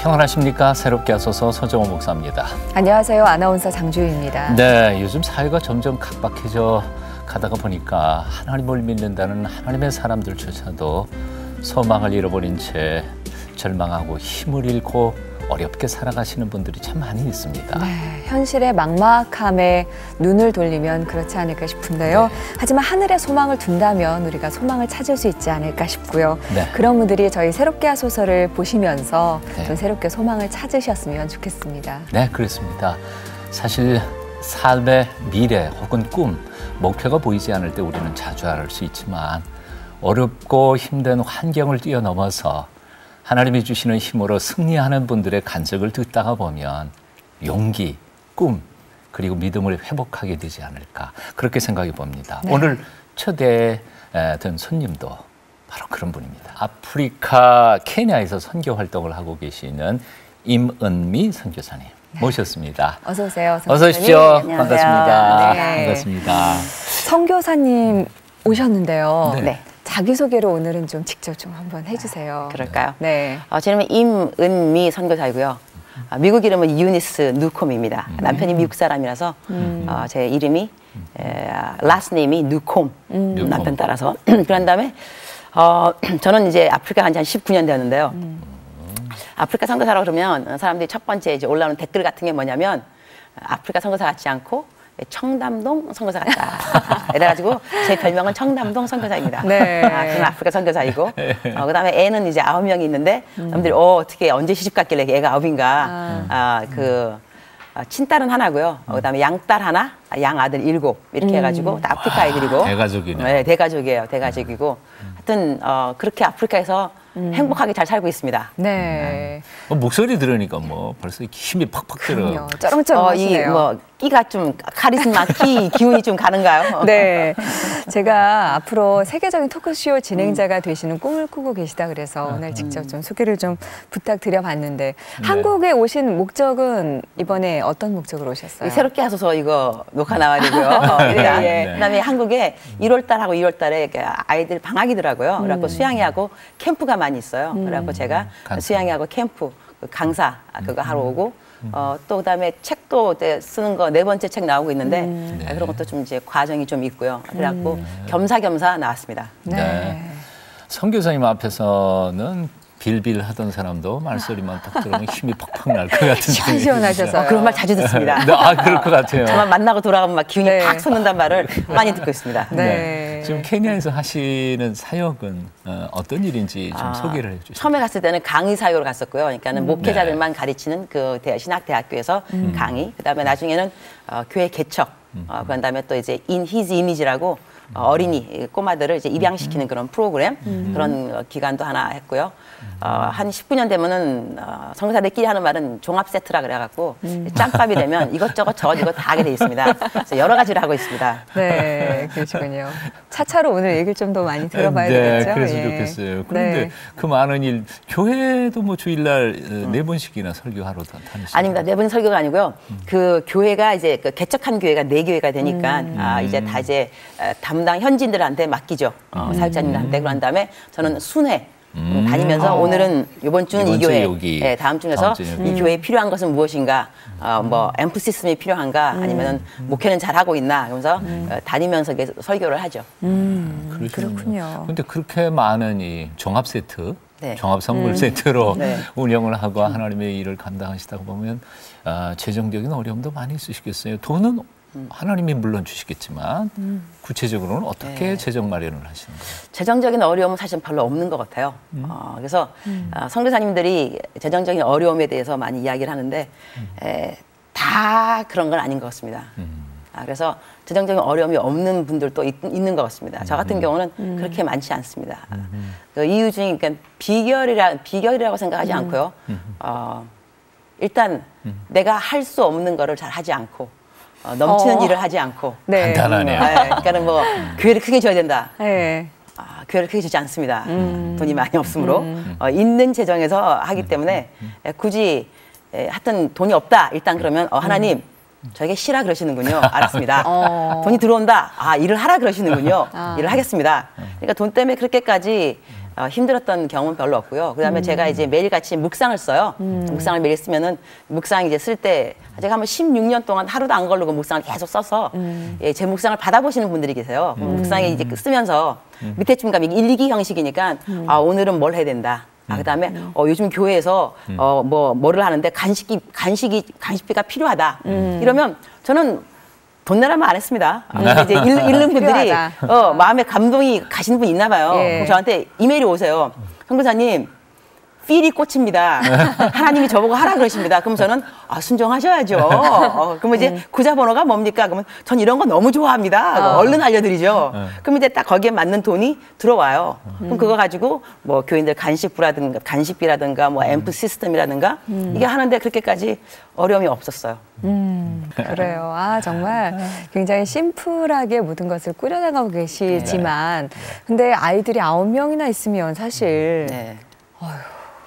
평안하십니까? 새롭게 하소서 서정호 목사입니다. 안녕하세요. 아나운서 장주희입니다. 네, 요즘 사회가 점점 각박해져 가다가 보니까 하나님을 믿는다는 하나님의 사람들조차도 소망을 잃어버린 채 절망하고 힘을 잃고 어렵게 살아가시는 분들이 참 많이 있습니다. 네, 현실의 막막함에 눈을 돌리면 그렇지 않을까 싶은데요. 네. 하지만 하늘에 소망을 둔다면 우리가 소망을 찾을 수 있지 않을까 싶고요. 네. 그런 분들이 저희 새롭게 하소서를 보시면서 네. 좀 새롭게 소망을 찾으셨으면 좋겠습니다. 네, 그렇습니다. 사실 삶의 미래 혹은 꿈, 목표가 보이지 않을 때 우리는 좌절할 수 있지만 어렵고 힘든 환경을 뛰어넘어서 하나님이 주시는 힘으로 승리하는 분들의 간증을 듣다가 보면 용기, 꿈, 그리고 믿음을 회복하게 되지 않을까 그렇게 생각해 봅니다. 네. 오늘 초대된 손님도 바로 그런 분입니다. 아프리카 케냐에서 선교 활동을 하고 계시는 임은미 선교사님 모셨습니다. 어서 오세요. 어서 오십시오. 반갑습니다. 네. 반갑습니다. 선교사님 오셨는데요. 네. 네. 자기소개를 오늘은 좀 직접 좀 한번 해주세요. 그럴까요? 네. 제 이름은 임은미 선교사이고요. 미국 이름은 유니스 누콤입니다. 남편이 미국 사람이라서 제 이름이 last name이 누콤 남편 따라서 그런 다음에 저는 이제 아프리카 한 19년 되었는데요. 아프리카 선교사라고 그러면 사람들이 첫 번째 이제 올라오는 댓글 같은 게 뭐냐면 아프리카 선교사 같지 않고 청담동 선교사 같다. 이래가지고 제 별명은 청담동 선교사입니다. 네. 그건 아프리카 선교사이고 그다음에 애는 이제 9명이 있는데 사람들이 어떻게 언제 시집 갔길래 애가 9인가 친딸은 하나고요. 그다음에 양딸 하나, 양아들 7 이렇게 해가지고 다 아프리카 아이들이고 대가족이네요. 네, 대가족이에요. 대가족이고 하여튼 그렇게 아프리카에서 행복하게 잘 살고 있습니다. 네. 목소리 들으니까 뭐 벌써 힘이 팍팍 들어요. 쩌렁쩌렁하시네요. 끼가 좀 카리스마, 기운이 좀 가는가요? 네. 제가 앞으로 세계적인 토크쇼 진행자가 되시는 꿈을 꾸고 계시다 그래서 오늘 직접 좀 소개를 좀 부탁드려봤는데 한국에 오신 목적은 이번에 어떤 목적으로 오셨어요? 새롭게 하소서 이거 녹화 나와야 되고요. 네. 그다음에 한국에 1월달하고 2월달에 아이들 방학이더라고요. 그래갖고 수양회하고 캠프가 많이 있어요. 그래갖고 제가 수양회하고 캠프 강사 그거 하러 오고 또 그다음에 책도 쓰는 거 4번째 책 나오고 있는데 그런 것도 좀 이제 과정이 좀 있고요. 그래갖고 겸사겸사 나왔습니다. 네. 선교사님 앞에서는 빌빌 하던 사람도 말소리만 딱 들으면 힘이 팍팍 날 것 같은 시원하셔서 그런 말 자주 듣습니다. 네, 그럴 것 같아요. 저만 만나고 돌아가면 막 기운이 팍 솟는단 말을 많이 듣고 있습니다. 네. 지금 케냐에서 하시는 사역은 어떤 일인지 좀 소개를 해주시죠. 처음에 갔을 때는 강의 사역으로 갔었고요. 그러니까는 목회자들만 가르치는 그 신학대학교에서 강의. 그다음에 나중에는 교회 개척. 그런 다음에 또 이제 In His Image라고 어린이 꼬마들을 이제 입양시키는 그런 프로그램 그런 기간도 하나 했고요. 한 19년 되면은 선교사들끼리 하는 말은 종합 세트라 그래갖고 짬밥이 되면 이것저것 저것 다 하게 돼 있습니다. 그래서 여러 가지를 하고 있습니다. 네, 그러시군요. 차차로 오늘 얘기를 좀 더 많이 들어봐야 되겠죠. 그랬으면 좋겠어요. 그런데 그 많은 일, 교회도 뭐 주일날 4번씩이나 설교하러 다니시죠? 아닙니다. 4번 설교가 아니고요. 그 교회가 이제 그 개척한 교회가 4교회가 되니까 이제 다 이제 담당 현지인들한테 맡기죠. 사역자님들한테. 그런 다음에 저는 순회 다니면서 오늘은 이번 주는 이 교회, 네, 다음 주에서 이 교회에 필요한 것은 무엇인가, 뭐 엠프시즘이 필요한가, 아니면은 목회는 잘 하고 있나, 그러면서 다니면서 설교를 하죠. 그렇군요. 근데 그렇게 많은 이 종합 세트, 네. 종합 선물 세트로 운영을 하고 하나님의 일을 감당하시다 보면 재정적인 어려움도 많이 있으시겠어요. 돈은 하나님이 물론 주시겠지만 구체적으로는 어떻게 재정 마련을 하시는 거예요? 재정적인 어려움은 사실 별로 없는 것 같아요. 그래서 선교사님들이 재정적인 어려움에 대해서 많이 이야기를 하는데 다 그런 건 아닌 것 같습니다. 그래서 재정적인 어려움이 없는 분들도 있는 것 같습니다. 저 같은 경우는 그렇게 많지 않습니다. 그 이유 중에 그러니까 비결이라고 생각하지 않고요. 일단 내가 할 수 없는 거를 잘 하지 않고 넘치는 일을 하지 않고 간단하네요. 그러니까 뭐 교회를 크게 줘야 된다. 네. 교회를 크게 주지 않습니다. 돈이 많이 없으므로 있는 재정에서 하기 때문에 굳이 하여튼 돈이 없다. 일단 그러면 하나님 저에게 쉬라 그러시는군요. 알았습니다. 돈이 들어온다. 일을 하라 그러시는군요. 일을 하겠습니다. 그러니까 돈 때문에 그렇게까지 힘들었던 경험은 별로 없고요. 그다음에 제가 이제 매일같이 묵상을 써요. 묵상을 매일 쓰면은 묵상 이제 쓸 때 제가 한번 16년 동안 하루도 안 걸르고 묵상을 계속 써서 예, 제 묵상을 받아보시는 분들이 계세요. 묵상에 이제 쓰면서 밑에 좀 가면 1, 2기 형식이니까 아, 오늘은 뭘 해야 된다. 그다음에 요즘 교회에서 뭐를 하는데 간식비가 필요하다. 이러면 저는 돈 내라면 안 했습니다. 이제 읽는 분들이 마음에 감동이 가시는 분 있나 봐요. 예. 그럼 저한테 이메일이 오세요. 선교사님, 필이 꽂힙니다. 하나님이 저보고 하라 그러십니다. 그럼 저는 순종하셔야죠. 그럼 이제 구자번호가 뭡니까? 그러면 전 이런 거 너무 좋아합니다. 얼른 알려드리죠. 그럼 이제 딱 거기에 맞는 돈이 들어와요. 그럼 그거 가지고 뭐 교인들 간식비라든가 뭐 앰프 시스템이라든가 이게 하는데 그렇게까지 어려움이 없었어요. 그래요. 아, 정말 굉장히 심플하게 모든 것을 꾸려나가고 계시지만 근데 아이들이 9명이나 있으면 사실 네.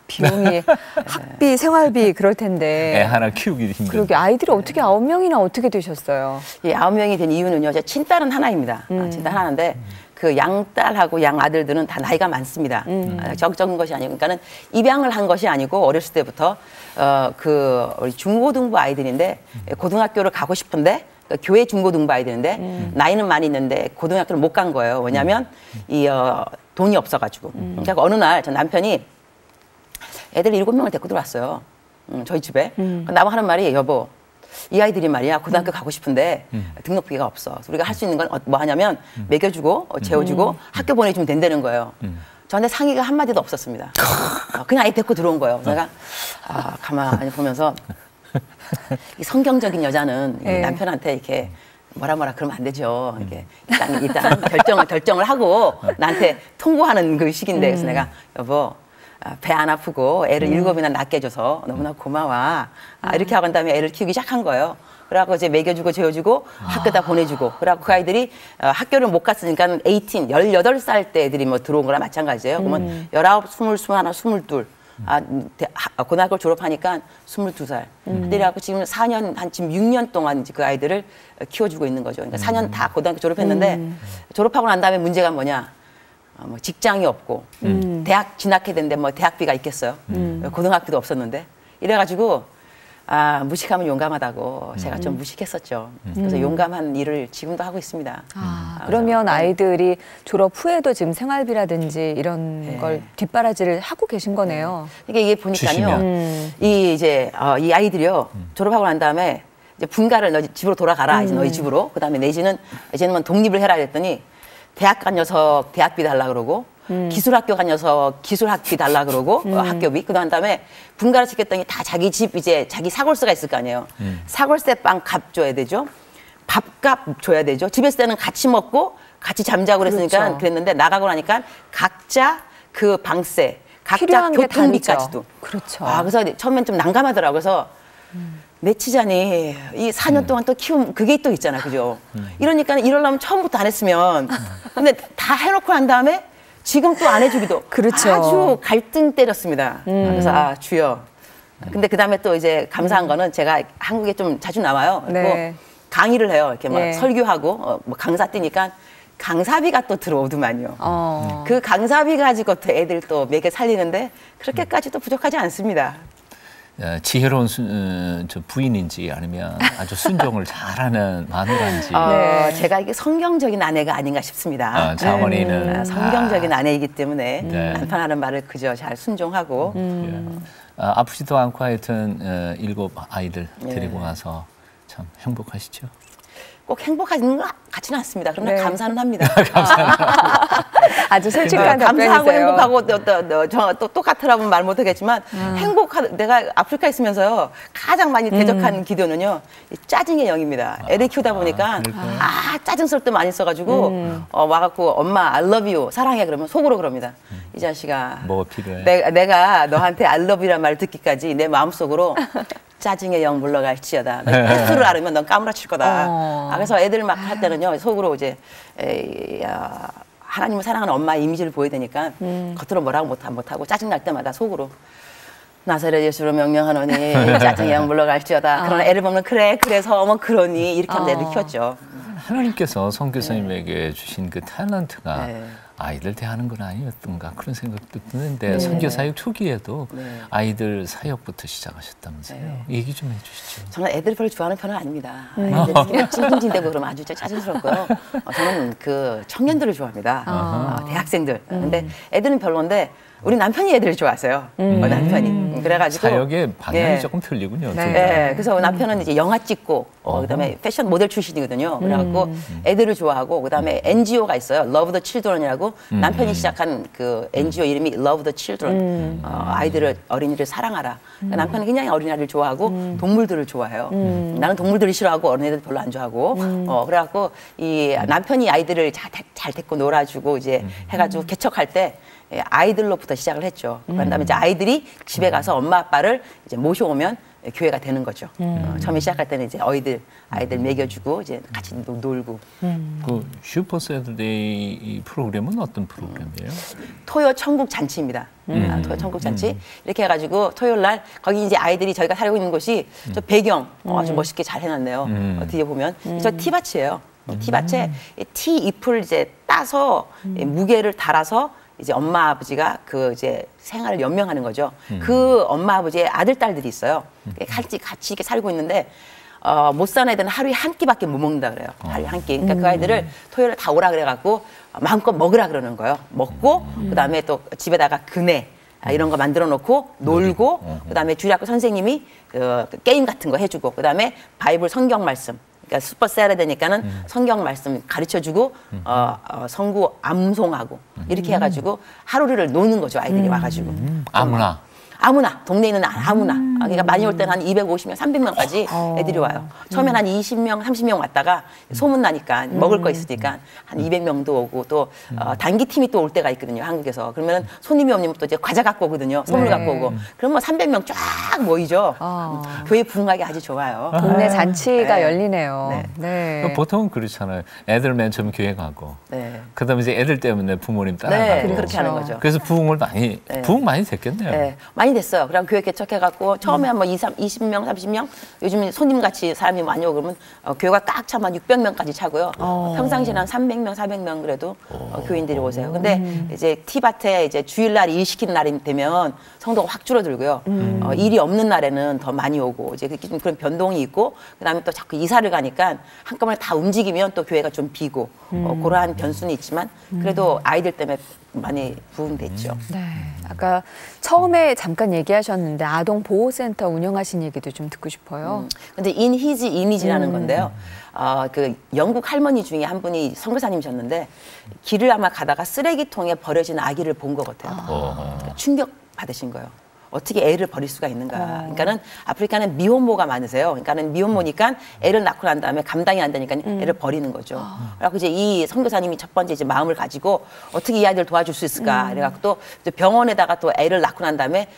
비용이 학비, 생활비 그럴 텐데. 애 하나 키우기 힘들어. 그러게 아이들이 어떻게 9명이나 어떻게 되셨어요? 이 9명이 된 이유는요. 제 친딸은 하나입니다. 친딸 하나인데 그 양딸하고 양아들들은 다 나이가 많습니다. 적은 것이 아니고 그러니까는 입양을 한 것이 아니고 어렸을 때부터 우리 중고등부 아이들인데 고등학교를 가고 싶은데 교회 중고등부 아이들인데 나이는 많이 있는데 고등학교를 못 간 거예요. 왜냐하면 돈이 없어가지고. 그러니까 어느 날 전 남편이 애들 7명을 데리고 들어왔어요. 저희 집에. 나하고 하는 말이 여보 이 아이들이 말이야 고등학교 가고 싶은데 등록비가 없어. 우리가 할 수 있는 건 뭐 하냐면 먹여주고 재워주고 학교 보내주면 된다는 거예요. 저한테 상의가 한마디도 없었습니다. 그냥 아이 데리고 들어온 거예요. 제가 가만히 보면서 이 성경적인 여자는 남편한테 이렇게 뭐라 그러면 안 되죠. 이렇게 일단 결정을 하고 나한테 통보하는 그 시기인데 그래서 내가 여보 배 안 아프고 애를 7이나 낳게 해줘서 너무나 고마워. 이렇게 하고 난 다음에 애를 키우기 시작한 거예요. 그래갖고 이제 먹여주고 재워주고 학교다 보내주고 그래갖고 그 아이들이 학교를 못 갔으니까 18살 때 애들이 뭐 들어온 거랑 마찬가지예요. 그러면 19, 20, 21, 22 고등학교를 졸업하니까 22살. 그래갖고 지금 4년, 지금 6년 동안 이제 그 아이들을 키워주고 있는 거죠. 그러니까 4년 다 고등학교 졸업했는데 졸업하고 난 다음에 문제가 뭐냐. 뭐 직장이 없고 대학 진학해야 되는데 뭐 대학비가 있겠어요. 고등학교도 없었는데 이래가지고 무식하면 용감하다고 제가 좀 무식했었죠. 그래서 용감한 일을 지금도 하고 있습니다. 그러면 아이들이 졸업 후에도 지금 생활비라든지 이런 걸 뒷바라지를 하고 계신 거네요. 이게 보니까요. 이 아이들이요 졸업하고 난 다음에 이제 분가를 너 집으로 돌아가라 이제 너희 집으로. 그다음에 내지는 이제는 뭐 독립을 해라 그랬더니. 대학 간 녀석 대학비 달라 그러고 기술학교 간 녀석 기술학비 달라 그러고 학교비 그다음 다음에 분가를 시켰더니 다 자기 집 이제 자기 사골세가 있을 거 아니에요. 사골세 빵 값 줘야 되죠. 밥값 줘야 되죠. 집에서 때는 같이 먹고 같이 잠자고 그랬으니까 그렇죠. 그랬는데 나가고 나니까 각자 그 방세 각자 교통비까지도. 그렇죠. 그래서 처음엔 좀 난감하더라고요. 그래서 내 치자니 이 4년 동안 또 키운 그게 또 있잖아, 그죠? 이러니까 이러려면 처음부터 안 했으면 근데 다 해놓고 난 다음에 지금 또 안 해주기도 그렇죠. 아주 갈등 때렸습니다. 그래서 주여. 근데 그 다음에 또 이제 감사한 거는 제가 한국에 좀 자주 나와요. 네. 강의를 해요. 이렇게 막 설교하고 뭐 강사 뛰니까 강사비가 또 들어오더만요. 그 강사비 가지고 또 애들 또 먹여 살리는데 그렇게까지도 부족하지 않습니다. 지혜로운 저 부인인지 아니면 아주 순종을 잘하는 마누라인지. 제가 이게 성경적인 아내가 아닌가 싶습니다. 장원이는 성경적인 아내이기 때문에 남편 하는 말을 그저 잘 순종하고. 아프지도 않고 하여튼 7 아이들 데리고 와서 참 행복하시죠? 꼭 행복하지는 것 같지는 않습니다. 그러나 감사는 합니다. 아주 솔직한 감사하고 답변이세요. 행복하고 또 똑같으라면 말 못하겠지만 내가 아프리카 있으면서요 가장 많이 대적한 기도는요 짜증의 영입니다. 애를 키우다 보니까 짜증 쓸 때 많이 써가지고 와갖고 엄마 I love you 사랑해 그러면 속으로 그럽니다. 이 자식아 뭐가 필요해? 내가 너한테 I love you란 말을 듣기까지 내 마음속으로 짜증의 영 물러갈지어다. 횟수를 알으면 넌 까무라칠 거다. 그래서 애들 막 할 때는요 속으로 이제 하나님을 사랑하는 엄마의 이미지를 보여야 되니까 겉으로 뭐라고 못하고 짜증날 때마다 속으로 나사렛 예수로 명령하노니 짜증의 영 물러갈지어다. 그러나 애를 보면 그래서 그러니 이렇게 하면 애를 키웠죠. 하나님께서 선교사님에게 주신 그 탤런트가 아이들 대하는 건 아니었던가 그런 생각도 드는데 선교 사역 초기에도 아이들 사역부터 시작하셨다면서요. 얘기 좀 해주시죠. 저는 애들 별로 좋아하는 편은 아닙니다. 애들 찡찡대고 그러면 아주 짜증스럽고요. 저는 그 청년들을 좋아합니다. 대학생들. 근데 애들은 별로인데 우리 남편이 애들을 좋아하세요. 남편이. 그래가지고 사역의 방향이 조금 틀리군요. 네. 그래서 남편은 이제 영화 찍고 그다음에 패션 모델 출신이거든요. 그래갖고 애들을 좋아하고 그다음에 NGO가 있어요. Love the Children이라고 남편이 시작한 그 NGO 이름이 Love the Children. 아이들을 어린이를 사랑하라. 그러니까 남편은 굉장히 어린아이를 좋아하고 동물들을 좋아해요. 나는 동물들을 싫어하고 어린애들 별로 안 좋아하고 그래갖고 이 남편이 아이들을 잘 데리고 놀아주고 이제 해가지고 개척할 때 아이들로부터 시작을 했죠. 그다음에 이제 아이들이 집에 가서 엄마 아빠를 이제 모셔오면 교회가 되는 거죠. 처음에 시작할 때는 이제 아이들 먹여주고 이제 같이 놀고. 그 슈퍼 세터데이 프로그램은 어떤 프로그램이에요? 토요 천국 잔치입니다. 토요 천국 잔치 이렇게 해가지고 토요일 날 거기 이제 아이들이 저희가 살고 있는 곳이 저 배경 아주 멋있게 잘 해놨네요. 뒤에 보면 저 티밭이에요. 티밭에 티 잎을 이제 따서 무게를 달아서 이제 엄마 아버지가 그 이제 생활을 연명하는 거죠. 그 엄마 아버지의 아들 딸들이 있어요. 같이 이렇게 살고 있는데 못 사는 애들은 하루에 한 끼밖에 못 먹는다 그래요. 하루에 한 끼. 그러니까 그 아이들을 토요일에 다 오라 그래갖고 마음껏 먹으라 그러는 거예요. 먹고 그다음에 또 집에다가 그네 이런 거 만들어 놓고 놀고 그다음에 주일학교 선생님이 그 게임 같은 거 해주고 그다음에 바이블 성경 말씀. 그러니까 슈퍼 세터데이니까는 성경 말씀 가르쳐주고 성구 암송하고 이렇게 해가지고 하루를 노는 거죠. 아이들이 와가지고 아무나 동네에 있는 아무나 그러니까 많이 올 때는 한 250명, 300명까지 애들이 와요. 처음엔 한 20명, 30명 왔다가 소문 나니까 먹을 거 있으니까 한 200명도 오고 또 단기 팀이 또 올 때가 있거든요. 한국에서 그러면 손님이 없으면 또 이제 과자 갖고 오거든요. 선물 갖고 오고 그러면 300명 쫙 모이죠. 교회 부흥하기 아주 좋아요. 동네 잔치가 열리네요. 네. 보통은 그렇잖아요. 애들 맨 처음 교회 가고 그다음에 이제 애들 때문에 부모님 따라가고 그렇게 하는 거죠. 그래서 부흥을 부흥 많이 됐겠네요. 네. 많이 됐어요. 그럼 교회 개척해갖고 처음에 한 뭐 20명, 30명 요즘 손님같이 사람이 많이 오고 그러면 교회가 꽉 차면 한 600명까지 차고요. 평상시는 한 300명, 400명 그래도 교인들이 오세요. 근데 이제 티밭에 이제 주일날 일 시키는 날이 되면 성도가 확 줄어들고요. 일이 없는 날에는 더 많이 오고 이제 좀 그런 변동이 있고 그다음에 또 자꾸 이사를 가니까 한꺼번에 다 움직이면 또 교회가 좀 비고 그러한 변수는 있지만 그래도 아이들 때문에 많이 부흥됐죠. 네. 아까 처음에 잠깐 얘기하셨는데 아동 보호센터 운영하신 얘기도 좀 듣고 싶어요. 근데 In His Image라는 건데요. 그 영국 할머니 중에 한 분이 선교사님이셨는데 길을 아마 가다가 쓰레기통에 버려진 아기를 본 것 같아요. 충격 받으신 거예요. 어떻게 애를 버릴 수가 있는가. 그러니까는 아프리카는 미혼모가 많으세요. 그러니까는 미혼모니까 애를 낳고 난 다음에 감당이 안 되니까 애를 버리는 거죠. 그래서 이제 이 선교사님이 첫 번째 이제 마음을 가지고 어떻게 이 아이들을 도와줄 수 있을까. 그래갖고 또 병원에다가 또 애를 낳고 난 다음에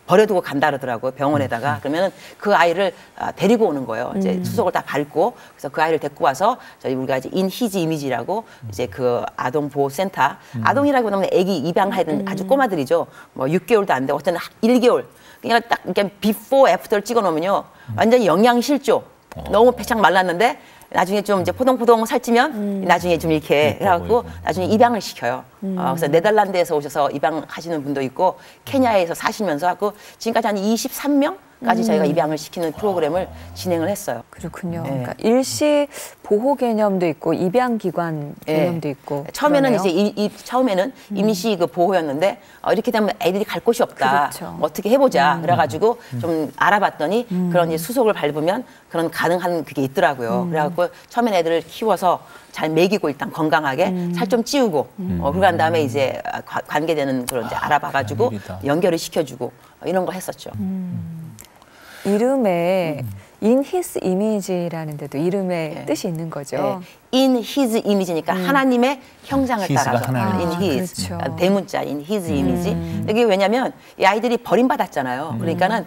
버려두고 간다 그러더라고요. 병원에다가. 그러면은 그 아이를 데리고 오는 거예요. 이제 수속을 다 밟고. 그래서 그 아이를 데리고 와서 저희 우리가 이제 In His Image라고 이제 그 아동보호센터. 아동이라고 하면 애기 입양하는 아주 꼬마들이죠. 뭐 6개월도 안 되고 어떤 1개월. 그냥 딱 이렇게 비포 애프터를 찍어 놓으면요. 완전히 영양실조. 너무 배창 말랐는데 나중에 좀 이제 포동포동 살찌면 나중에 좀 이렇게 해갖고 나중에 입양을 시켜요. 그래서 네덜란드에서 오셔서 입양하시는 분도 있고 케냐에서 사시면서 하고 지금까지 한 23명까지 저희가 입양을 시키는 프로그램을 진행을 했어요. 그렇군요. 그러니까 일시 보호 개념도 있고 입양 기관 개념도 있고. 처음에는 그러네요. 이제 처음에는 임시 그 보호였는데 이렇게 되면 애들이 갈 곳이 없다. 그렇죠. 어떻게 해보자. 그래가지고 좀 알아봤더니 그런 이제 수속을 밟으면 그런 가능한 그게 있더라고요. 그래갖고 처음엔 애들을 키워서 잘 먹이고 일단 건강하게 살 좀 찌우고 그러고 난 다음에 이제 관계되는 그런 이제 알아봐가지고 연결을 시켜주고 이런 거 했었죠. 이름에 In His Image라는 데도 이름의 뜻이 있는 거죠. In His Image니까 하나님의 형상을 따라서 In His 그렇죠. 대문자 In His Image. 이게 왜냐하면 이 아이들이 버림받았잖아요. 그러니까는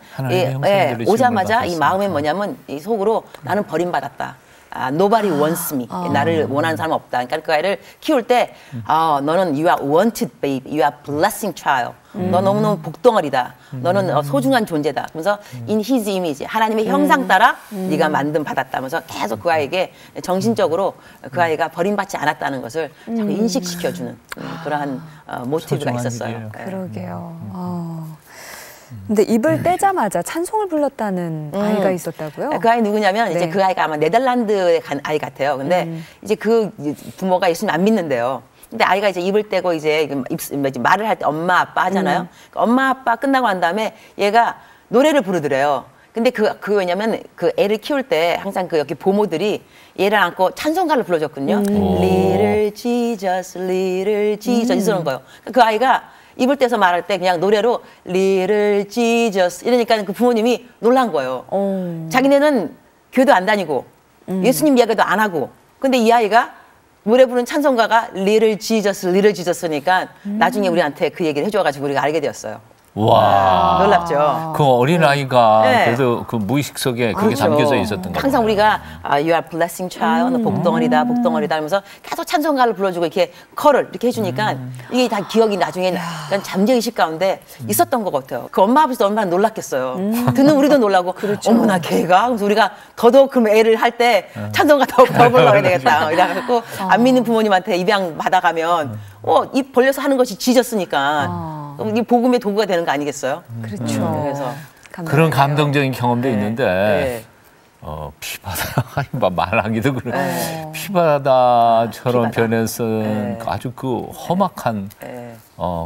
오자마자 이 마음에 뭐냐면 이 속으로 나는 버림받았다. Nobody wants me. 나를 원하는 사람 없다. 그러니까 그 아이를 키울 때 너는 you are wanted baby, you are blessing child. 너 너무너무 복덩어리다. 너는 소중한 존재다. 그래서 in his image, 하나님의 형상 따라 네가 만든 받았다면서 계속 그 아이에게 정신적으로 그 아이가 버림받지 않았다는 것을 자꾸 인식시켜주는 그러한 모티브가 있었어요. 네. 그러게요. 근데 입을 떼자마자 찬송을 불렀다는 아이가 있었다고요? 그 아이 누구냐면 네. 이제 그 아이가 아마 네덜란드에 간 아이 같아요. 근데 이제 그 부모가 예수님 안 믿는데요. 근데 아이가 이제 입을 떼고 이제 말을 할 때 엄마 아빠 하잖아요. 엄마 아빠 끝나고 난 다음에 얘가 노래를 부르더래요. 근데 그 왜냐면 그 애를 키울 때 항상 그 여기 보모들이 얘를 안고 찬송가를 불러줬거든요. Little Jesus, Little Jesus 이러는 거예요. 그 아이가 입을 떼서 말할 때 그냥 노래로 Little Jesus 이러니까 그 부모님이 놀란 거예요. 자기네는 교회도 안 다니고 예수님 이야기도 안 하고 근데 이 아이가 노래 부르는 찬송가가 Little Jesus, Little Jesus니까 나중에 우리한테 그 얘기를 해줘가지고 우리가 알게 되었어요. 와. 놀랍죠. 그 어린아이가 네. 그래도 그 무의식 속에 그게 그렇죠. 담겨져 있었던 거예요. 항상 우리가 You are blessing child, 너 복덩어리다, 복덩어리다 하면서 계속 찬송가를 불러주고 이렇게 컬을 이렇게 해주니까 이게 다 기억이 나중에 약간 잠재의식 가운데 있었던 것 같아요. 그 엄마 아버지도 얼마나 놀랐겠어요. 듣는 우리도 놀라고 어머나 걔가 그래서 우리가 더더욱 그럼 애를 할 때 찬송가 더 불러야 되겠다. 이래갖고 안 믿는 부모님한테 입양 받아가면 입 벌려서 하는 것이 지졌으니까 이 복음의 도구가 되는 거 아니겠어요? 그렇죠. 그래서 그런 감동적인 경험도 네. 있는데 네. 피바다 말하기도 그래. 피바다처럼 피바다. 변해서 네. 아주 그 험악한 네.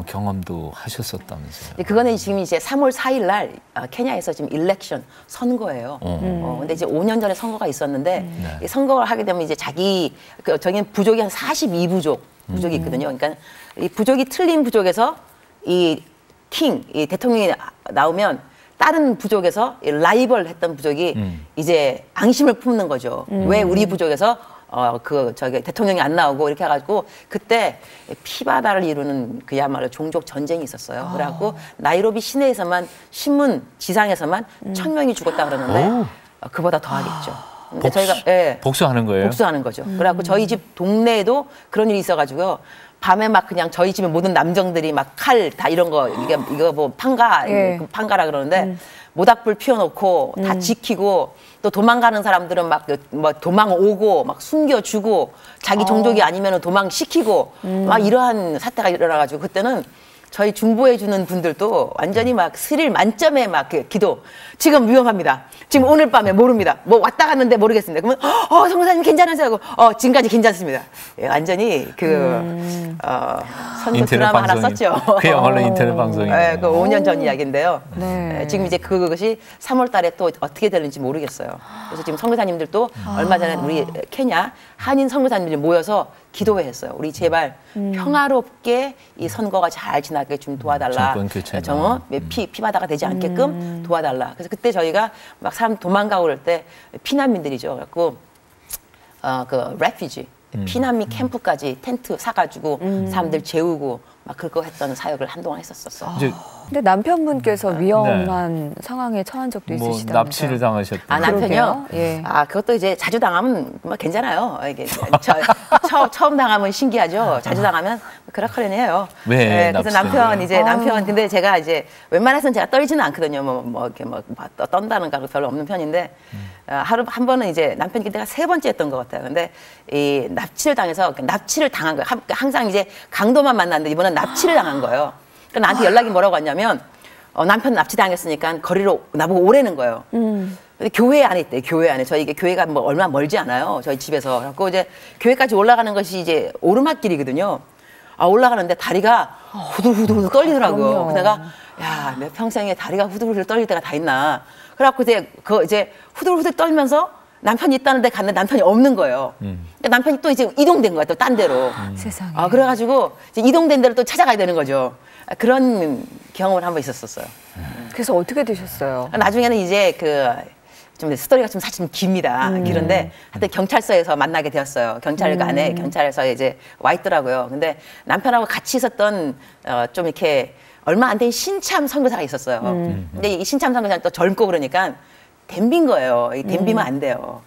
경험도 하셨었다면서요. 그거는 지금 이제 3월 4일 날 케냐에서 지금 일렉션 선거예요. 근데 이제 5년 전에 선거가 있었는데 이 선거를 하게 되면 이제 저기는 부족이 한 42부족이 있거든요. 그러니까 이 부족이 틀린 부족에서 이 대통령이 나오면 다른 부족에서 라이벌 했던 부족이 이제 앙심을 품는 거죠. 왜 우리 부족에서 대통령이 안 나오고 이렇게 해가지고 그때 피바다를 이루는 그야말로 종족 전쟁이 있었어요. 그래갖고 나이로비 시내에서만 신문 지상에서만 1000명이 죽었다 그러는데 그보다 더 하겠죠. 근데 저희가 복수하는 거예요? 복수하는 거죠. 그래갖고 저희 집 동네에도 그런 일이 있어가지고요. 밤에 막 그냥 저희 집에 모든 남정들이 막 칼 다 이런 거 이거 뭐 판가라 그러는데 모닥불 피워놓고 다 지키고 또 도망가는 사람들은 막 뭐 도망 오고 막 숨겨주고 자기 종족이 아니면 도망시키고 막 이러한 사태가 일어나가지고 그때는 저희 중보해주는 분들도 완전히 막 스릴 만점의 막 기도. 지금 위험합니다. 지금 오늘 밤에 모릅니다. 뭐 왔다 갔는데 모르겠습니다. 그러면 성교사님 괜찮으세요? 하고 지금까지 괜찮습니다. 예, 완전히 선교 드라마 하나 썼죠. 그야말로 인터넷 방송이에요. 네, 그 5년 전 이야기인데요. 네. 지금 이제 그것이 3월 달에 또 어떻게 되는지 모르겠어요. 그래서 지금 선교사님들도 얼마 전에 우리 케냐 한인 선교사님들이 모여서 기도회 했어요. 우리 제발 평화롭게 이 선거가 잘 지나게 좀 도와달라. 정권 교체가. 피바다가 되지 않게끔 도와달라. 그래서 그때 저희가 막 사람 도망가고 그럴 때 피난민들이죠. 그래갖고 그 레퓨지 피난민 캠프까지 텐트 사가지고 사람들 재우고 막 그거 했던 사역을 한동안 했었었어요. 근데 남편분께서 위험한 상황에 처한 적도 뭐 있으시다면서요? 납치를 당하셨던. 남편이요? 예. 그것도 이제 자주 당하면 뭐 괜찮아요. 이게 처음 당하면 신기하죠. 자주 당하면 그렇거든요. 왜 그래서 납치된 남편 근데 제가 이제 웬만해서는 제가 떨지는 않거든요. 이렇게 떤다는 거 별로 없는 편인데 하루 한 번은 이제 남편이 내가 3번째 했던 것 같아요. 근데 이 납치를 당해서 납치를 당한 거예요. 항상 이제 강도만 만났는데 이번엔 납치를 당한 거예요. 그러니까 나한테 연락이 뭐라고 왔냐면 남편 납치당했으니까 거리로 나보고 오라는 거예요. 근데 교회 안에 있대. 교회 안에. 저희 이게 교회가 뭐 얼마 멀지 않아요. 저희 집에서. 그래서 이제 교회까지 올라가는 것이 이제 오르막길이거든요. 올라가는데 다리가 후들후들 떨리더라고요. 그래서 내가 내 평생에 다리가 후들후들 떨릴 때가 다 있나. 그래갖고 이제 후들후들 떨면서 남편이 있다는 데 갔는데 남편이 없는 거예요. 그러니까 남편이 또 이제 이동된 거야. 또 딴 데로. 세상에. 그래가지고 이제 이동된 데로 또 찾아가야 되는 거죠. 그런 경험을 한번 있었어요. 그래서 어떻게 되셨어요? 나중에는 이제 좀 스토리가 좀 사실 좀 깁니다. 길은데 하여튼 경찰서에서 만나게 되었어요. 경찰서에 이제 와 있더라고요. 근데 남편하고 같이 있었던 좀 이렇게 얼마 안 된 신참 선교사가 있었어요. 근데 이 신참 선교사는 또 젊고 그러니까 댐빈 거예요. 댐비면 안 돼요.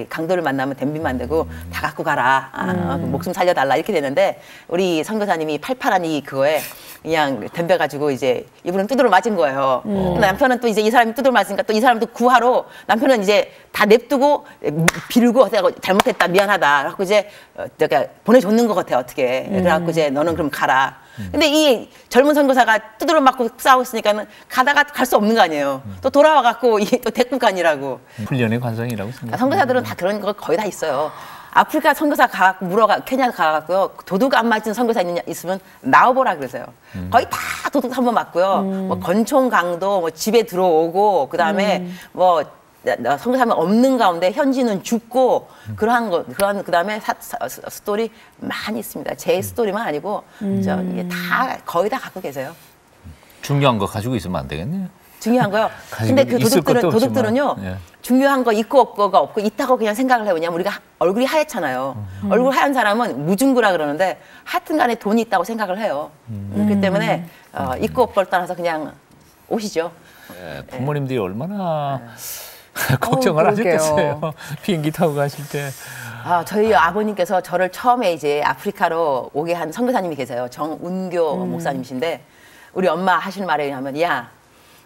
강도를 만나면 댐비면 안 되고 다 갖고 가라. 목숨 살려달라 이렇게 되는데 우리 선교사님이 팔팔한 이 그거에 그냥 덤벼가지고 이제 이분은 두드러 맞은 거예요. 남편은 또 이제 이 사람이 두드러 맞으니까 또 이 사람도 구하러 남편은 이제 다 냅두고 빌고 잘못했다 미안하다. 그래갖고 이제 내가 보내줬는 것 같아 어떻게. 그래갖고 이제 너는 그럼 가라. 근데 이 젊은 선교사가 두드러 맞고 싸우고 있으니까는 가다가 갈 수 없는 거 아니에요. 또 돌아와갖고 또 데리고 가니라고. 훈련의 관성이라고 생각합니다. 선교사들은 다 그런 거 거의 다 있어요. 아프리카 선교사 가갖고 케냐 가갖고요. 도둑 안 맞은 선교사 있으면 나와보라 그러세요. 거의 다 도둑 한번 맞고요. 뭐 건총 강도, 뭐 집에 들어오고, 그 다음에 뭐 선교사면 없는 가운데 현지는 죽고 그런 그 다음에 스토리 많이 있습니다. 제 스토리만 아니고 이게 다 거의 다 갖고 계세요. 중요한 거 가지고 있으면 안 되겠네요. 중요한 거요. 근데 그 도둑들은요. 예. 중요한 거 있고 없고가 없고 있다고 그냥 생각을 해요. 왜냐면 우리가 얼굴이 하얗잖아요. 얼굴 하얀 사람은 무증구라 그러는데 하여튼 간에 돈이 있다고 생각을 해요. 그렇기 때문에 있고 없고를 떠나서 그냥 오시죠. 예, 부모님들이 얼마나 걱정을 하셨겠어요. 비행기 타고 가실 때. 저희 아버님께서 저를 처음에 이제 아프리카로 오게 한 선교사님이 계세요. 정운교 목사님이신데 우리 엄마 하시는 말에 하면 야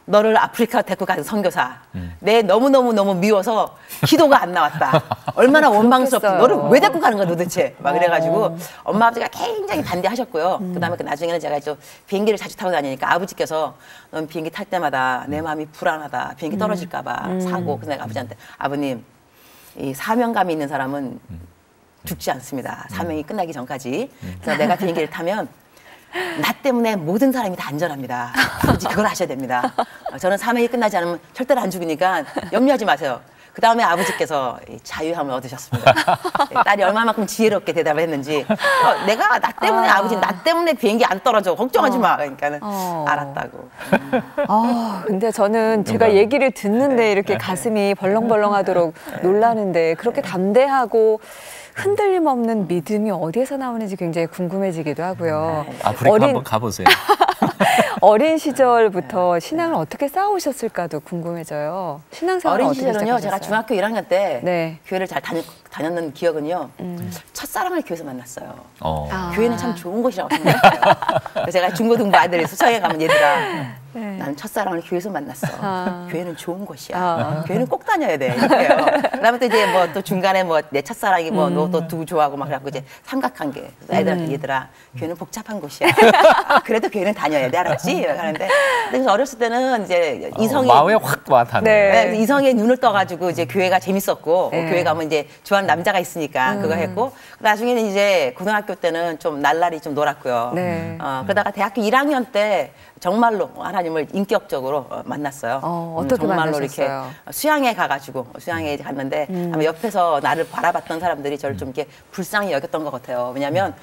너를 아프리카 데리고 가는 선교사 내 너무너무 미워서 기도가 안 나왔다. 얼마나 원망스럽다. 너를 왜 데리고 가는 거야 도대체. 막 그래가지고 엄마 아버지가 굉장히 반대하셨고요. 그다음에 나중에는 제가 좀 비행기를 자주 타고 다니니까 아버지께서 넌 비행기 탈 때마다 내 마음이 불안하다. 비행기 떨어질까 봐 사고. 그래서 내가 아버지한테 아버님 이 사명감이 있는 사람은 죽지 않습니다. 사명이 끝나기 전까지. 그래서 내가 비행기를 타면 나 때문에 모든 사람이 다 안전합니다. 아버지 그걸 아셔야 됩니다. 저는 사명이 끝나지 않으면 절대로 안 죽으니까 염려하지 마세요. 그 다음에 아버지께서 자유함을 얻으셨습니다. 딸이 얼마만큼 지혜롭게 대답을 했는지 내가 나 때문에 아버지 나 때문에 비행기 안 떨어져 걱정하지 마. 그러니까는 알았다고. 근데 저는 제가 얘기를 듣는데 이렇게 가슴이 벌렁벌렁하도록 놀라는데 그렇게 담대하고 흔들림 없는 믿음이 어디에서 나오는지 굉장히 궁금해지기도 하고요. 아프리카 한번 가보세요. 어린 시절부터 신앙을 어떻게 쌓아오셨을까도 궁금해져요. 신앙생활을 어린 어떻게 시절은요. 시작하셨어요? 제가 중학교 1학년 때 교회를 잘 다녔는 기억은요. 첫사랑을 교회에서 만났어요. 교회는 참 좋은 곳이라고 생각해요. 그래서 제가 중고등부 아들이 수청에 가면 얘들아 나는 첫사랑을 교회에서 만났어. 교회는 좋은 곳이야. 교회는 꼭 다녀야 돼. 이렇게요. 그다음에 또 이제 뭐 또 중간에 뭐 내 첫사랑이 뭐 너 또 누구 좋아하고 막 그래갖고 이제 삼각관계. 애들한테 얘들아 교회는 복잡한 곳이야. 그래도 교회는 다녀야 돼. 알았지? 하는데 그래서 어렸을 때는 이제 이성이 마음에 확 와닿네. 이성의 눈을 떠가지고 이제 교회가 재밌었고 교회 가면 이제 좋아하는 남자가 있으니까 그거 했고 나중에는 이제 고등학교 때는 좀 날라리 좀 놀았고요. 그러다가 대학교 1학년 때 정말로 하나님을 인격적으로 만났어요. 어떻게 정말로 만나셨어요? 이렇게 수양회 가가지고 수양회 갔는데 아마 옆에서 나를 바라봤던 사람들이 저를 좀 이렇게 불쌍히 여겼던 것 같아요. 왜냐하면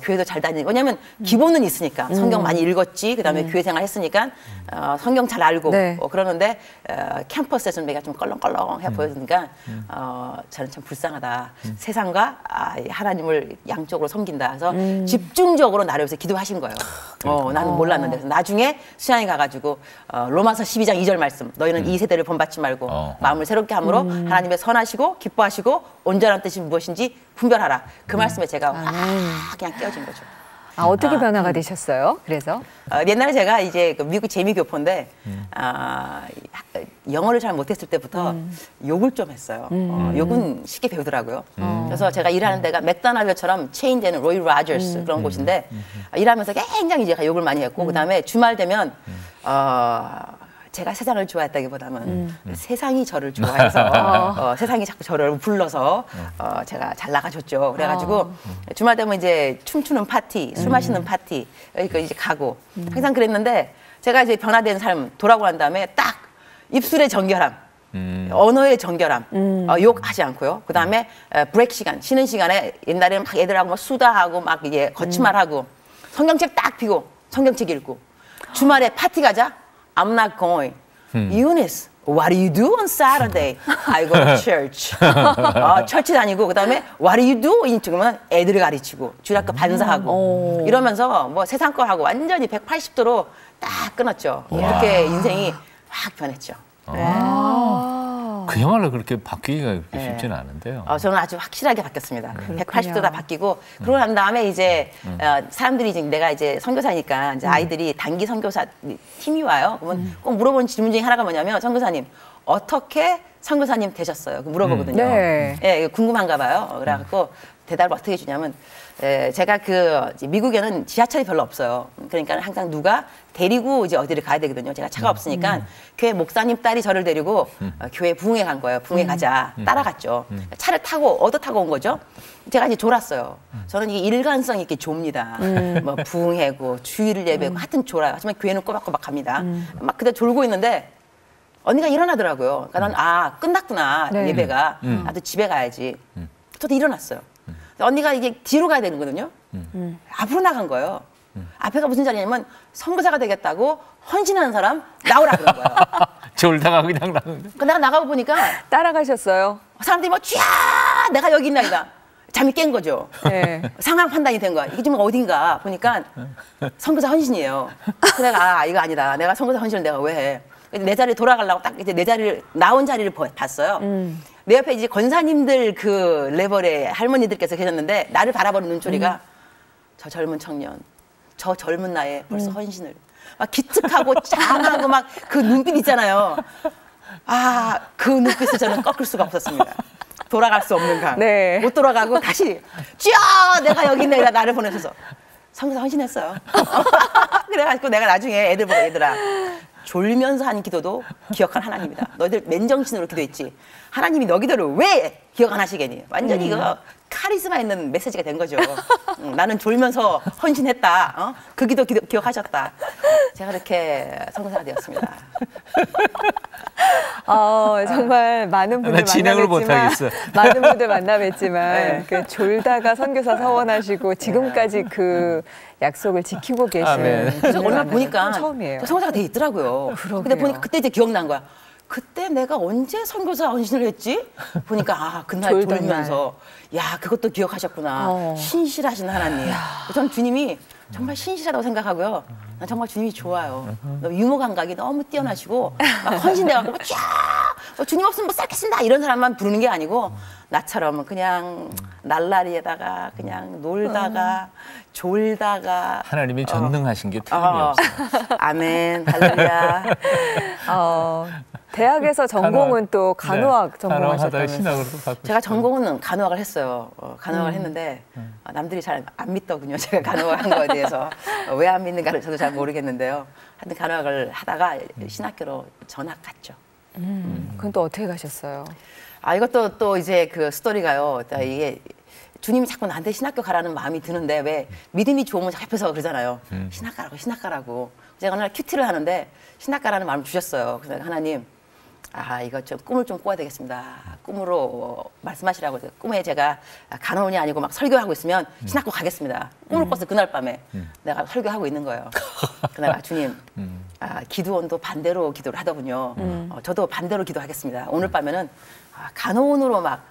교회도 잘 다니고 왜냐하면 기본은 있으니까 성경 많이 읽었지 그다음에 교회 생활 했으니까 성경 잘 알고 그러는데 캠퍼스에서 내가 좀 껄렁껄렁해 보였으니까 저는 참 불쌍하다. 세상과 하나님을 양쪽으로 섬긴다. 그래서 집중적으로 나를 위해서 기도하신 거예요. 나는 몰랐는데 그래서 나중에 수양에 가가지고 로마서 12장 2절 말씀 너희는 이 세대를 본받지 말고 마음을 새롭게 함으로 하나님의 선하시고 기뻐하시고 온전한 뜻이 무엇인지 분별하라. 그 말씀에 제가 확 그냥 깨어진 거죠. 어떻게 변화가 되셨어요? 그래서 옛날에 제가 이제 그 미국 재미교포인데 영어를 잘 못했을 때부터 욕을 좀 했어요. 욕은 쉽게 배우더라고요. 그래서 제가 일하는 데가 맥도날드처럼 체인되는 로이 로저스 그런 곳인데 일하면서 굉장히 제가 욕을 많이 했고 그다음에 주말 되면 제가 세상을 좋아했다기보다는 세상이 저를 좋아해서 세상이 자꾸 저를 불러서 제가 잘 나가줬죠. 그래가지고 주말 되면 이제 춤추는 파티, 술 마시는 파티 이제 가고 항상 그랬는데 제가 이제 변화된 삶 돌아오고 난 다음에 딱 입술의 정결함, 언어의 정결함, 욕하지 않고요. 그 다음에 브레이크 시간, 쉬는 시간에 옛날에는 막 애들하고 막 수다하고 막 이게 거짓말하고 성경책 딱 펴고 성경책 읽고 주말에 파티 가자. I'm not going. Eunice, what do you do on Saturday? I go to church. 철치 다니고 그다음에 what do you do? 이쪽은 애들을 가르치고 주일학교 반사하고 이러면서 뭐 세상 거 하고 완전히 180도로 딱 끊었죠. 이렇게 인생이 확 변했죠. 그야말로 그렇게 바뀌기가 그렇게 네. 쉽지는 않은데요. 저는 아주 확실하게 바뀌었습니다. 180도 다 바뀌고 그러고 난 다음에 이제 사람들이 이제 내가 이제 선교사니까 이제 아이들이 단기 선교사 팀이 와요. 그러면 꼭 물어보는 질문 중에 하나가 뭐냐면 선교사님 어떻게 선교사님 되셨어요? 물어보거든요. 네. 예, 궁금한가 봐요. 그래갖고 대답을 어떻게 주냐면 제가 미국에는 지하철이 별로 없어요. 그러니까 항상 누가 데리고 이제 어디를 가야 되거든요. 제가 차가 없으니까 교회 목사님 딸이 저를 데리고 교회 부흥회 간 거예요. 부흥회 가자. 따라갔죠. 차를 타고 얻어 타고 온 거죠. 제가 이제 졸았어요. 저는 이게 일관성 있게 좁니다. 뭐 부흥회고 주일을 예배고 하여튼 졸아요. 하지만 교회는 꼬박꼬박 갑니다. 막 그때 졸고 있는데 언니가 일어나더라고요. 그러니까 난 끝났구나. 네. 예배가. 나도 집에 가야지. 저도 일어났어요. 언니가 이게 뒤로 가야 되는 거거든요. 앞으로 나간 거예요. 앞에가 무슨 자리냐면 선교사가 되겠다고 헌신하는 사람 나오라 그런 거예요. 졸다가 그냥 나는데. 내가 나가고 보니까 따라가셨어요? 사람들이 막 쥐야 내가 여기 있나이다. 잠이 깬 거죠. 네. 상황 판단이 된 거야. 이게 지금 어딘가 보니까 선교사 헌신이에요. 그래서 내가 이거 아니다. 내가 선교사 헌신을 내가 왜 해? 내 자리에 돌아가려고 딱 이제 내 자리를 나온 자리를 봤어요. 내 옆에 이제 권사님들 그 레벨의 할머니들께서 계셨는데 나를 바라보는 눈초리가 저 젊은 청년, 저 젊은 나이에 벌써 헌신을 막 기특하고 짱하고 막 그 눈빛 있잖아요. 그 눈빛을 저는 꺾을 수가 없었습니다. 돌아갈 수 없는 강. 네. 못 돌아가고 다시 쥐야 내가 여기 있네 나를 보내셔서 선교사 헌신했어요. 그래가지고 내가 나중에 애들 보고 얘들아 졸면서 하는 기도도 기억한 하나님이다. 너희들 맨정신으로 기도했지. 하나님이 너 기도를 왜 기억 안 하시겠니? 완전히 이거 카리스마 있는 메시지가 된 거죠. 나는 졸면서 헌신했다. 그 기도 기억하셨다. 제가 그렇게 선교사가 되었습니다. 정말 많은 분들 진행을 만나뵀지만 많은 분들 만나뵀지만 그 졸다가 선교사 서원하시고 지금까지 그 약속을 지키고 계신 아멘. 그래서 얼마 보니까 처음이에요. 선교사가 돼 있더라고요. 근데 보니까 그때 이제 기억난 거야. 그때 내가 언제 선교사 헌신을 했지? 보니까 그날 졸면서 야 그것도 기억하셨구나. 신실하신 하나님. 전 주님이 정말 신실하다고 생각하고요. 난 정말 주님이 좋아요. 유머 감각이 너무 뛰어나시고 막 헌신돼갖고 쫙 주님 없으면 못 살겠습니다 이런 사람만 부르는 게 아니고 나처럼 그냥 날라리에다가 그냥 놀다가 졸다가 하나님이 전능하신 게 틀림이 없어요. 아멘 할렐루야. 대학에서 전공은 또 간호학 전공하셨다면서요? 신학으로 바꾸시고. 제가 전공은 간호학을 했어요. 간호학을 했는데 남들이 잘 안 믿더군요. 제가 간호학 한 거에 대해서 왜 안 믿는가를 저도 잘 모르겠는데요. 하여튼 간호학을 하다가 신학교로 전학 갔죠. 그건 또 어떻게 가셨어요? 이것도 또 이제 그 스토리가요. 이게 주님이 자꾸 나한테 신학교 가라는 마음이 드는데 왜 믿음이 좋으면 옆에서 그러잖아요. 신학 가라고. 제가 어느 날 큐티를 하는데 신학 가라는 마음을 주셨어요. 그래서 하나님 이거 좀 꿈을 좀 꿔야 되겠습니다. 꿈으로 말씀하시라고. 꿈에 제가 간호원이 아니고 막 설교하고 있으면 신학교 가겠습니다. 꿈을 꿨어 그날 밤에. 내가 설교하고 있는 거예요. 그날 주님 기도원도 반대로 기도를 하더군요. 저도 반대로 기도하겠습니다. 오늘 밤에는 간호원으로 막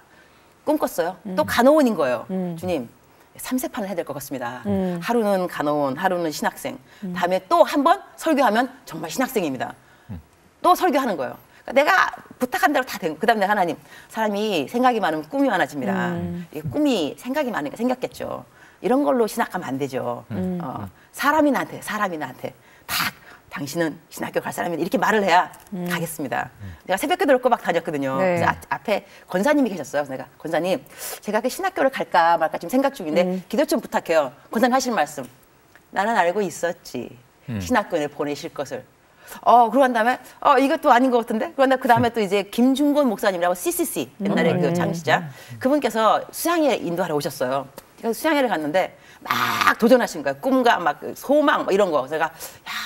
꿈꿨어요. 또 간호원인 거예요. 주님 3세판을 해야 될 것 같습니다. 하루는 간호원, 하루는 신학생. 다음에 또 한 번 설교하면 정말 신학생입니다. 또 설교하는 거예요. 그러니까 내가 부탁한 대로 다 된. 그다음에 내가 하나님, 사람이 생각이 많으면 꿈이 많아집니다. 이 꿈이 생각이 많으니까 생겼겠죠. 이런 걸로 신학하면 안 되죠. 사람이 나한테 다 당신은 신학교 갈 사람이다 이렇게 말을 해야 가겠습니다. 내가 새벽기도를 꼬박 다녔거든요. 네. 그래서 앞에 권사님이 계셨어요. 내가 권사님 제가 그 신학교를 갈까 말까 지금 생각 중인데 기도 좀 부탁해요. 권사님 하시는 말씀. 나는 알고 있었지. 신학교에 보내실 것을. 그러고 난 다음에 이것도 아닌 것 같은데. 그런데 그 다음에 또 이제 김중곤 목사님이라고 CCC 옛날에 그 장시자 그분께서 수양회 인도하러 오셨어요. 그래서 수양회를 갔는데 막 도전하신 거예요. 꿈과 막 소망 이런 거. 그래서 제가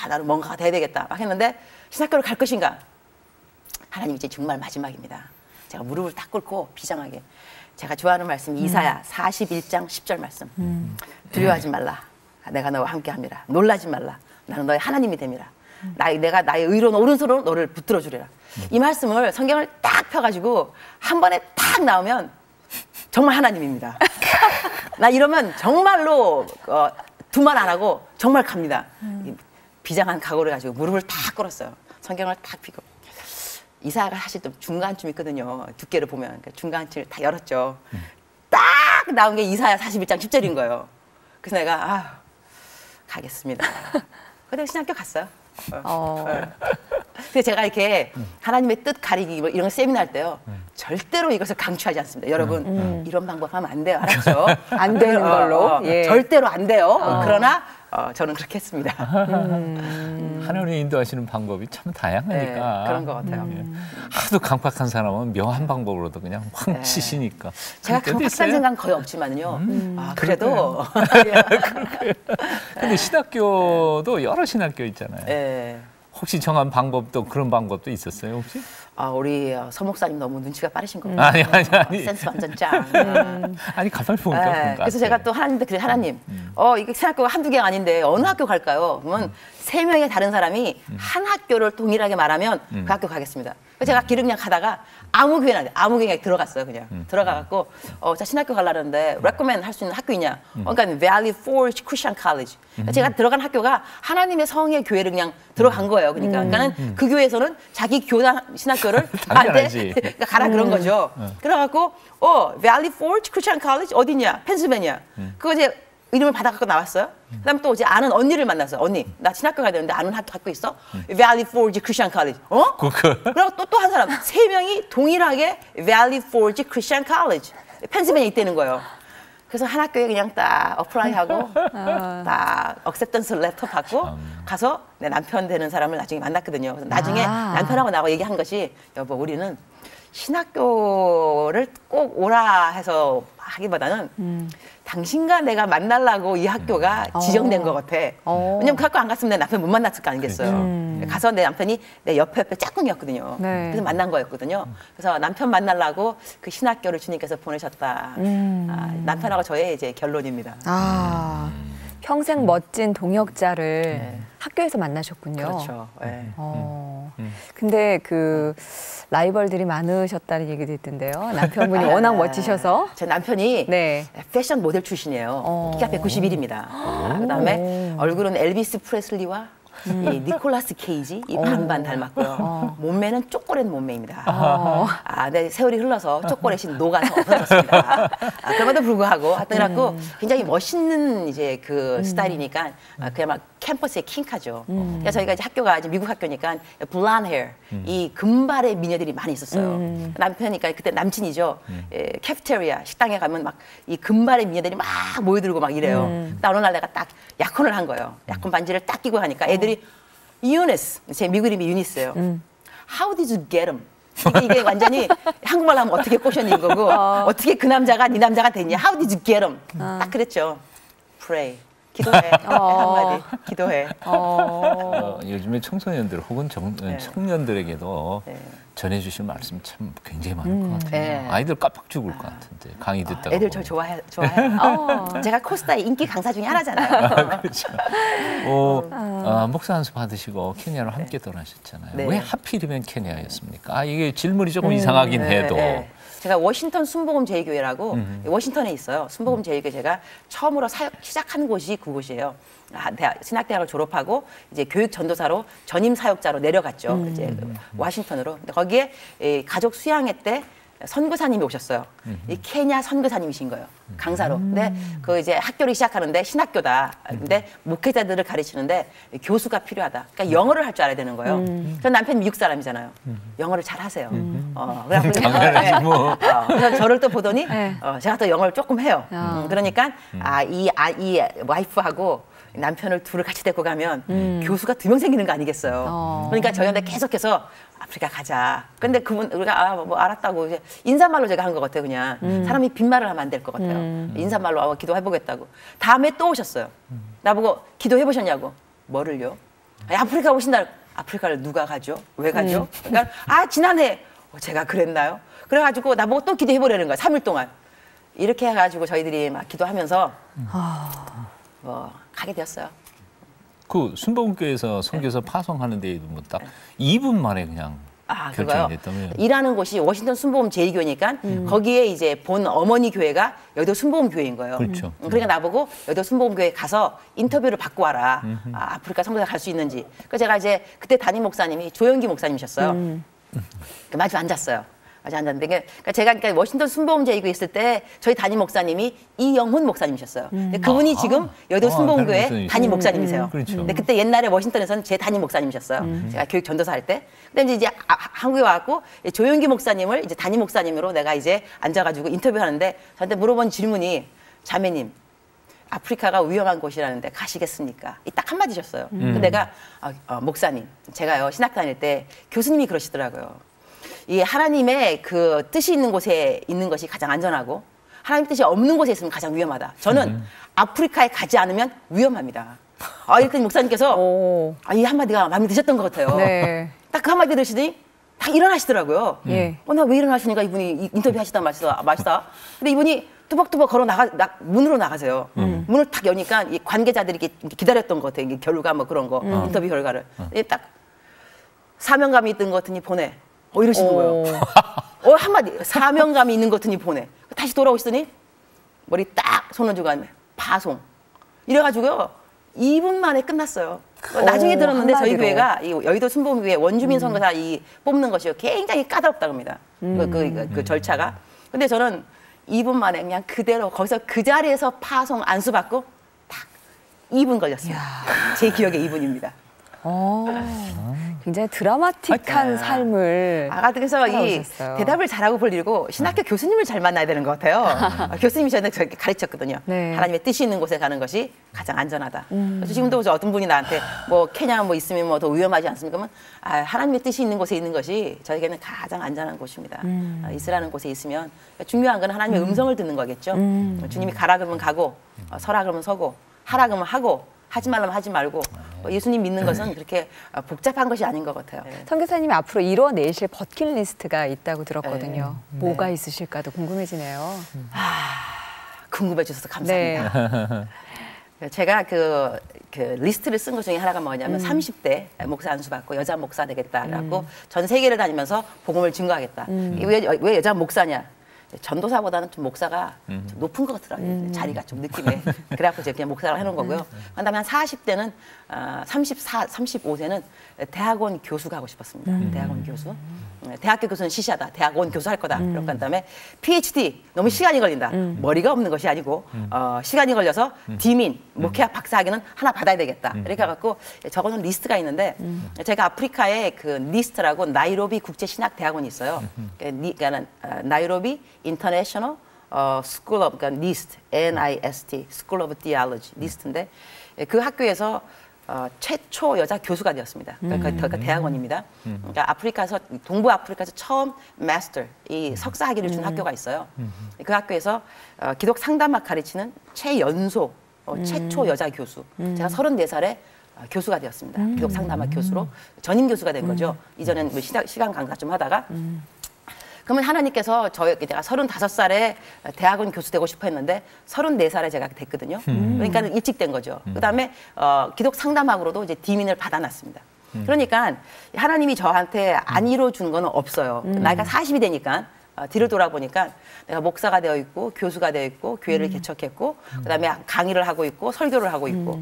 나는 뭔가가 돼야 되겠다 막 했는데 신학교를 갈 것인가. 하나님 이제 정말 마지막입니다. 제가 무릎을 딱 꿇고 비장하게 제가 좋아하는 말씀이 이사야 41장 10절 말씀. 두려워하지 말라. 내가 너와 함께합니다. 놀라지 말라. 나는 너의 하나님이 됨이라. 내가 나의 의로운 오른손으로 너를 붙들어 주리라. 이 말씀을 성경을 딱 펴가지고 한 번에 딱 나오면 정말 하나님입니다. 나 이러면 정말로 두말 안 하고 정말 갑니다. 비장한 각오를 가지고 무릎을 딱 꿇었어요. 성경을 딱 펴고 이사가 사실 좀 중간쯤 있거든요. 두께를 보면 그러니까 중간쯤을 다 열었죠. 딱 나온 게 이사야 41장 10절인 거예요. 그래서 내가 가겠습니다. 그래서 신학교 갔어요. 근데 제가 이렇게 하나님의 뜻 가리기 뭐 이런 거 세미나 할 때요. 절대로 이것을 강추하지 않습니다. 여러분 이런 방법 하면 안 돼요. 알았죠? 안 되는 걸로. 예. 절대로 안 돼요. 그러나 저는 그렇게 했습니다. 하나님이 인도하시는 방법이 참 다양하니까. 네, 그런 것 같아요. 하도 강팍한 사람은 묘한 방법으로도 그냥 확 치시니까. 제가 강팍한 생각은 거의 없지만요. 그래도. 근데 신학교도 여러 신학교 있잖아요. 네. 혹시 정한 방법도 그런 방법도 있었어요, 혹시? 우리 서 목사님 너무 눈치가 빠르신 겁니다. 아니. 센스 완전 짱. 아니, 가만히 보니까. 그래서 제가 또 하나님한테 그래, 하나님, 이게 신학교가 한두 개가 아닌데 어느 학교 갈까요? 그러면 3명의 다른 사람이 한 학교를 동일하게 말하면 그 학교 가겠습니다. 그래서 제가 기름냥 하다가 아무 교회나 돼. 아무 교회에 들어갔어요, 그냥. 들어가갖고, 자, 신학교 가려는데, recommend 할 수 있는 학교 있냐? 그러니까 Valley Forge Christian College. 제가 들어간 학교가 하나님의 성의 교회를 그냥 들어간 거예요. 그러니까는 그 교회에서는 자기 교단 신학교를 당연하지. 그러니까 가라 그런 거죠. 그래갖고, Valley Forge Christian College 어디냐? 펜실베니아. 그거 이제 이름을 받아갖고 나왔어요. 그다음에 또 이제 아는 언니를 만났어요. 언니, 나 신학교 가야 되는데 아는 학교 있어? Valley Forge Christian College. 그리고 또 한 사람, 3명이 동일하게 Valley Forge Christian College. 펜실베니아에 있다는 거예요. 그래서 한 학교에 그냥 딱 어플라이하고 딱 액셉턴스 레터 받고 가서 내 남편 되는 사람을 나중에 만났거든요. 그래서 나중에 남편하고 나하고 얘기한 것이 여보, 우리는 신학교를 꼭 오라 해서 하기보다는 당신과 내가 만나려고 이 학교가 지정된 것 같아. 왜냐면 그 학교 안 갔으면 내 남편 못 만났을 거 아니겠어요. 가서 내 남편이 내 옆에 짝꿍이었거든요. 네. 그래서 만난 거였거든요. 그래서 남편 만나려고 그 신학교를 주님께서 보내셨다. 남편하고 저의 이제 결론입니다. 평생 멋진 동역자를 학교에서 만나셨군요. 그렇죠. 네. 근데 그 라이벌들이 많으셨다는 얘기도 있던데요. 남편분이 워낙 멋지셔서. 제 남편이 네. 패션 모델 출신이에요. 키가 191입니다. 그다음에 얼굴은 엘비스 프레슬리와 이 니콜라스 케이지 이 반반 닮았고요. 몸매는 초콜릿 몸매입니다. 네, 세월이 흘러서 초콜릿이 녹아서 없어졌습니다. 그럼에도 불구하고 하여튼 굉장히 멋있는 이제 그 스타일이니까 그냥 막 캠퍼스의 킹카죠. 그러니까 저희가 이제 학교가 이제 미국 학교니까 블란 헤어 이 금발의 미녀들이 많이 있었어요. 남편이니까 그때 남친이죠. 캐프테리아 식당에 가면 막 이 금발의 미녀들이 막 모여들고 막 이래요. 나 어느 날 내가 딱 약혼을 한 거예요. 약혼 반지를 딱 끼고 하니까 애들이 유니스, 제 미국 이름이 유니스예요. How did you get him? 이게 완전히 한국말로 하면 어떻게 꼬셨니 이거고 어떻게 그 남자가 네 남자가 됐냐? How did you get him? 딱 그랬죠. Pray. 기도해. 한마디. 기도해. 요즘에 청소년들 혹은 청년들에게도 전해주실 말씀 참 굉장히 많을 것 같아요. 네. 아이들 깜빡 죽을 것 같은데 강의 듣다가 애들 저 좋아해요. 제가 코스타의 인기 강사 중에 하나잖아요. 그렇죠. 목사 한수 받으시고 케냐로 함께 떠나셨잖아요. 네. 왜 하필이면 케냐였습니까? 이게 질문이 조금 이상하긴 해도. 제가 워싱턴 순복음 제일교회라고 워싱턴에 있어요. 순복음 제일교회 제가 처음으로 사역 시작한 곳이 그곳이에요. 신학대학을 졸업하고 이제 교육 전도사로 전임 사역자로 내려갔죠. 이제 워싱턴으로. 근데 거기에 가족 수양회 때 선교사님이 오셨어요. 이 케냐 선교사님이신 거예요. 강사로. 근데 그 이제 학교를 시작하는데 신학교다. 근데 목회자들을 가르치는데 교수가 필요하다. 그러니까 영어를 할 줄 알아야 되는 거예요. 저 남편이 미국 사람이잖아요. 영어를 잘 하세요. 당연하지 뭐. 그래서 저를 또 보더니 제가 또 영어를 조금 해요. 그러니까 이 와이프하고 남편을 둘을 같이 데리고 가면 교수가 2명 생기는 거 아니겠어요. 그러니까 저희한테 계속해서 아프리카 가자. 근데 그분 우리가 뭐 알았다고 이제 인사말로 제가 한 것 같아요. 그냥 사람이 빈말을 하면 안 될 것 같아요. 인사말로 기도해보겠다고. 다음에 또 오셨어요. 나보고 기도해보셨냐고. 뭐를요? 아프리카 오신다. 아프리카를 누가 가죠? 왜 가죠? 그러니까 지난해 제가 그랬나요? 그래가지고 나보고 또 기도해보려는 거야. 3일 동안. 이렇게 해가지고 저희들이 막 기도하면서 가게 되었어요. 그 순복음교회에서 선교사 파송하는 데에도 뭐 딱 2분 만에 그냥 결정이 됐다며요. 일하는 곳이 워싱턴 순복음 제일교회니까 거기에 이제 본 어머니 교회가 여의도 순복음 교회인 거예요. 그렇죠. 그러니까 나보고 여의도 순복음 교회 가서 인터뷰를 받고 와라. 아프리카 선교사 갈 수 있는지. 그래서 제가 이제 그때 담임 목사님이 조영기 목사님이셨어요. 마주 앉았어요. 마주 앉았는데 그러니까 제가 워싱턴 순복음제이교에 있을 때 저희 담임 목사님이 이영훈 목사님이셨어요. 근데 그분이 지금 여의도 순복음교회 담임 목사님이세요. 그렇죠. 근데 그때 옛날에 워싱턴에서는 제 담임 목사님이셨어요. 제가 교육 전도사 할 때. 근데 이제 한국에 와갖고 조용기 목사님을 이제 담임 목사님으로 내가 이제 앉아가지고 인터뷰하는데 저한테 물어본 질문이 자매님. 아프리카가 위험한 곳이라는데 가시겠습니까? 딱 한마디셨어요. 근데 내가 목사님, 제가요 신학 다닐 때 교수님이 그러시더라고요. 이 하나님의 그 뜻이 있는 곳에 있는 것이 가장 안전하고 하나님 뜻이 없는 곳에 있으면 가장 위험하다. 저는 아프리카에 가지 않으면 위험합니다. 이렇게 목사님께서 이 한마디가 마음에 드셨던 것 같아요. 네. 딱 그 한마디 들으시더니 딱 일어나시더라고요. 예. 나 왜 일어나시니까 이분이 인터뷰 하시다 마시다. 근데 이분이 뚜벅뚜벅 걸어 문으로 나가세요. 문을 딱 여니까 이 관계자들이 이렇게 기다렸던 것 같아요. 이게 결과 뭐 그런 거, 인터뷰 결과를. 딱 사명감이 있던 것 같으니 보내. 이러시는 거예요. 한마디. 사명감이 있는 것 같으니 보내. 다시 돌아오시더니 머리 딱 손을 주고 하면 파송. 이래가지고요. 2분 만에 끝났어요. 나중에 들었는데 한마디로. 저희 교회가 이 여의도 순복음교회 원주민 선거사 이 뽑는 것이 굉장히 까다롭다고 합니다. 그 절차가. 근데 저는 2분 만에 그냥 그대로 거기서 그 자리에서 파송 안수 받고 딱 2분 걸렸어요. 제 기억에 2분입니다. 굉장히 드라마틱한 삶을 그래서 이 살아오셨어요. 대답을 잘하고 볼 일고 신학교 교수님을 잘 만나야 되는 것 같아요. 교수님이 저한테 가르쳤거든요. 네. 하나님의 뜻이 있는 곳에 가는 것이 가장 안전하다. 그래서 지금도 어떤 분이 나한테 뭐 케냐 뭐 있으면 뭐 더 위험하지 않습니까? 그러면 하나님의 뜻이 있는 곳에 있는 것이 저에게는 가장 안전한 곳입니다. 있으라는 곳에 있으면 중요한 건 하나님의 음성을 듣는 거겠죠. 주님이 가라 그러면 가고 서라 그러면 서고 하라 그러면 하고 하지 말라면 하지 말고 예수님 믿는 것은 그렇게 복잡한 것이 아닌 것 같아요. 선교사님이 앞으로 이뤄내실 버킷리스트가 있다고 들었거든요. 뭐가 있으실까도 궁금해지네요. 궁금해 주셔서 감사합니다. 제가 그 리스트를 쓴 것 중에 하나가 뭐냐면 30대 목사 안수 받고 여자 목사 되겠다라고 전 세계를 다니면서 복음을 증거하겠다. 왜 여자 목사냐? 전도사보다는 좀 목사가 좀 높은 것 같더라고요. 자리가 좀 느낌에. 그래갖고 제가 그냥 목사를 해놓은 거고요. 그다음에 한 40대는 35세는 대학원 교수가 하고 싶었습니다. 대학원 교수. 대학교 교수는 시시하다. 대학원 교수 할 거다. 그런 다음에 PhD 너무 시간이 걸린다. 머리가 없는 것이 아니고 시간이 걸려서 디민 목회학 박사학위는 하나 받아야 되겠다. 이렇게 해갖고 적어놓은 리스트가 있는데 제가 아프리카에 그 니스트라고 나이로비 국제신학대학원이 있어요. 그러니까 나이로비 International School of NIST, NIST, School of Theology, NIST인데 그 학교에서 최초 여자 교수가 되었습니다. 그러니까 대학원입니다. 그러니까 아프리카에서 동부 아프리카에서 처음 마스터 이 석사 학위를 준 학교가 있어요. 그 학교에서 기독 상담학 가르치는 최연소 최초 여자 교수. 제가 34살에 교수가 되었습니다. 기독 상담학 교수로 전임 교수가 된 거죠. 이전엔 뭐 시간 강사 좀 하다가. 그러면 하나님께서 제가 35살에 대학원 교수 되고 싶어 했는데 34살에 제가 됐거든요. 그러니까 일찍 된 거죠. 그다음에 기독 상담학으로도 이제 디민을 받아놨습니다. 그러니까 하나님이 저한테 안 이뤄준 건 없어요. 나이가 40이 되니까 뒤를 돌아보니까 내가 목사가 되어 있고 교수가 되어 있고 교회를 개척했고 그다음에 강의를 하고 있고 설교를 하고 있고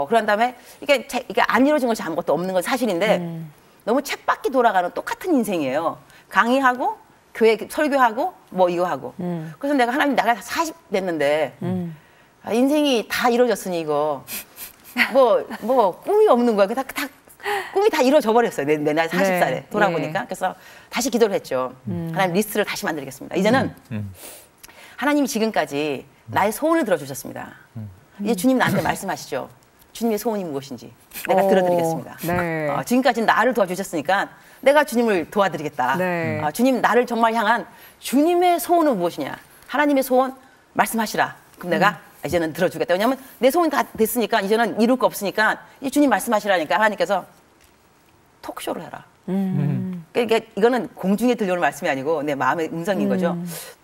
그런 다음에 이게 안 이루어진 것이 아무것도 없는 건 사실인데 너무 쳇바퀴 돌아가는 똑같은 인생이에요. 강의하고 교회 설교하고 뭐 이거 하고 그래서 내가 하나님 나가 40 됐는데 인생이 다 이루어졌으니 이거 뭐 꿈이 없는 거야. 다 꿈이 다 이루어져 버렸어요. 내 나이 40살에 돌아보니까. 그래서 다시 기도를 했죠. 하나님 리스트를 다시 만들겠습니다. 이제는 하나님이 지금까지 나의 소원을 들어주셨습니다. 이제 주님 나한테 말씀하시죠. 주님의 소원이 무엇인지 내가 들어드리겠습니다. 네. 지금까지 나를 도와주셨으니까 내가 주님을 도와드리겠다. 네. 주님 나를 정말 향한 주님의 소원은 무엇이냐. 하나님의 소원 말씀하시라. 그럼 내가 이제는 들어주겠다. 왜냐하면 내 소원이 다 됐으니까 이제는 이룰 거 없으니까 이제 주님 말씀하시라니까 하나님께서 톡쇼를 해라. 그러니까 이거는 공중에 들려오는 말씀이 아니고 내 마음의 음성인 거죠.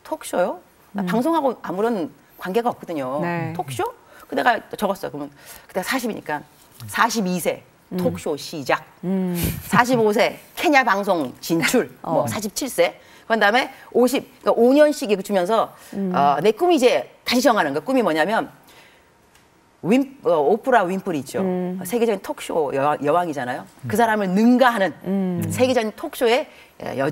톡쇼요? 나 방송하고 아무런 관계가 없거든요. 네. 톡쇼? 그 내가 적었어요. 그러면 그때 40이니까 42세 톡쇼 시작. 45세 케냐 방송 진출. 뭐 47세. 그런 다음에 50, 그러니까 5년씩 이거 주면서 내 꿈이 이제 다시 정하는 거야. 꿈이 뭐냐면 오프라 윈프리 있죠. 세계적인 톡쇼 여왕이잖아요. 그 사람을 능가하는 세계적인 톡쇼의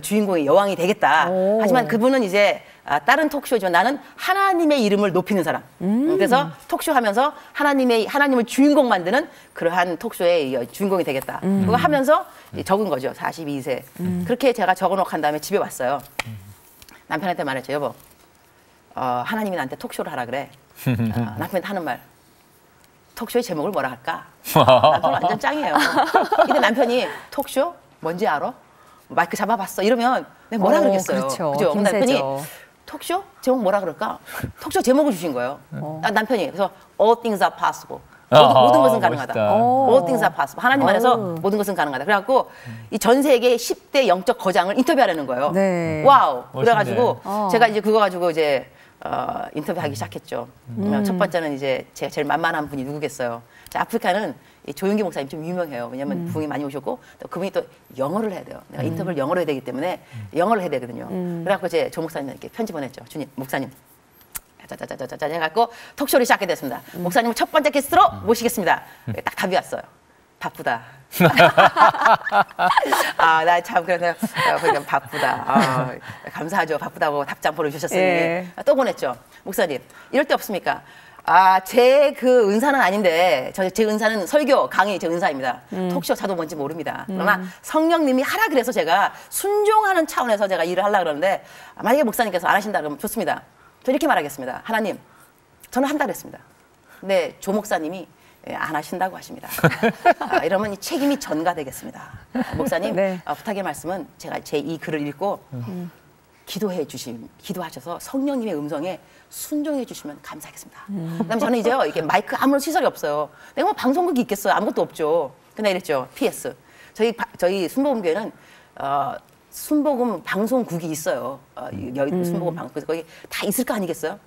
주인공의 여왕이 되겠다. 하지만 그분은 이제 다른 톡쇼지만 나는 하나님의 이름을 높이는 사람. 그래서 톡쇼 하면서 하나님을 주인공 만드는 그러한 톡쇼의 주인공이 되겠다. 그거 하면서 적은 거죠. 42세. 그렇게 제가 적어놓고 한 다음에 집에 왔어요. 남편한테 말했죠. 여보, 하나님이 나한테 톡쇼를 하라 그래. 남편한테 하는 말. 톡쇼의 제목을 뭐라 할까? 남편 완전 짱이에요. 근데 남편이 톡쇼? 뭔지 알아? 마이크 잡아봤어. 이러면 내가 뭐라 그러겠어요. 그렇죠. 그죠? 남편이 톡쇼? 제목 뭐라 그럴까? 톡쇼 제목을 주신 거예요. 남편이. 그래서 All things are possible. 모든 것은 가능하다. All things are possible. 하나님 안에서 모든 것은 가능하다. 그래갖고 이 전 세계 10대 영적 거장을 인터뷰하려는 거예요. 네. 와우. 멋있네. 그래가지고 제가 이제 그거 가지고 이제 인터뷰하기 시작했죠. 첫 번째는 이제 제가 제일 만만한 분이 누구겠어요. 자, 아프리카는 이 조윤기 목사님 좀 유명해요. 왜냐하면 부흥이 많이 오셨고 또 그분이 또 영어를 해야 돼요. 내가 인터뷰를 영어로 해야 되기 때문에 영어를 해야 되거든요. 그래갖고 제 조 목사님께 편지 보냈죠. 주님, 목사님. 짜짜짜짜짜 해갖고 톡쇼를 시작하게 됐습니다. 목사님을 첫 번째 게스트로 모시겠습니다. 딱 답이 왔어요. 바쁘다. 나 참 그래서 그냥 바쁘다. 감사하죠. 바쁘다고 답장 보내주셨으니 예. 또 보냈죠. 목사님 이럴 때 없습니까? 제 그 은사는 아닌데 제 은사는 설교 강의 제 은사입니다. 톡쇼 저도 뭔지 모릅니다. 그러나 성령님이 하라 그래서 제가 순종하는 차원에서 제가 일을 하려고 그러는데 만약에 목사님께서 안 하신다 그러면 좋습니다. 저 이렇게 말하겠습니다. 하나님, 저는 한다 그랬습니다. 근데 조 목사님이 안 하신다고 하십니다. 이러면 이 책임이 전가되겠습니다. 목사님, 네. 부탁의 말씀은 제가 제 이 글을 읽고 기도하셔서 성령님의 음성에 순종해 주시면 감사하겠습니다. 그다음에 저는 이제요, 이게 마이크 아무런 시설이 없어요. 내가 뭐 방송국이 있겠어요? 아무것도 없죠. 근데 이랬죠. PS. 저희 순복음교회는 순복음 방송국이 있어요. 여기 순복음 방송국에서 거기 다 있을 거 아니겠어요?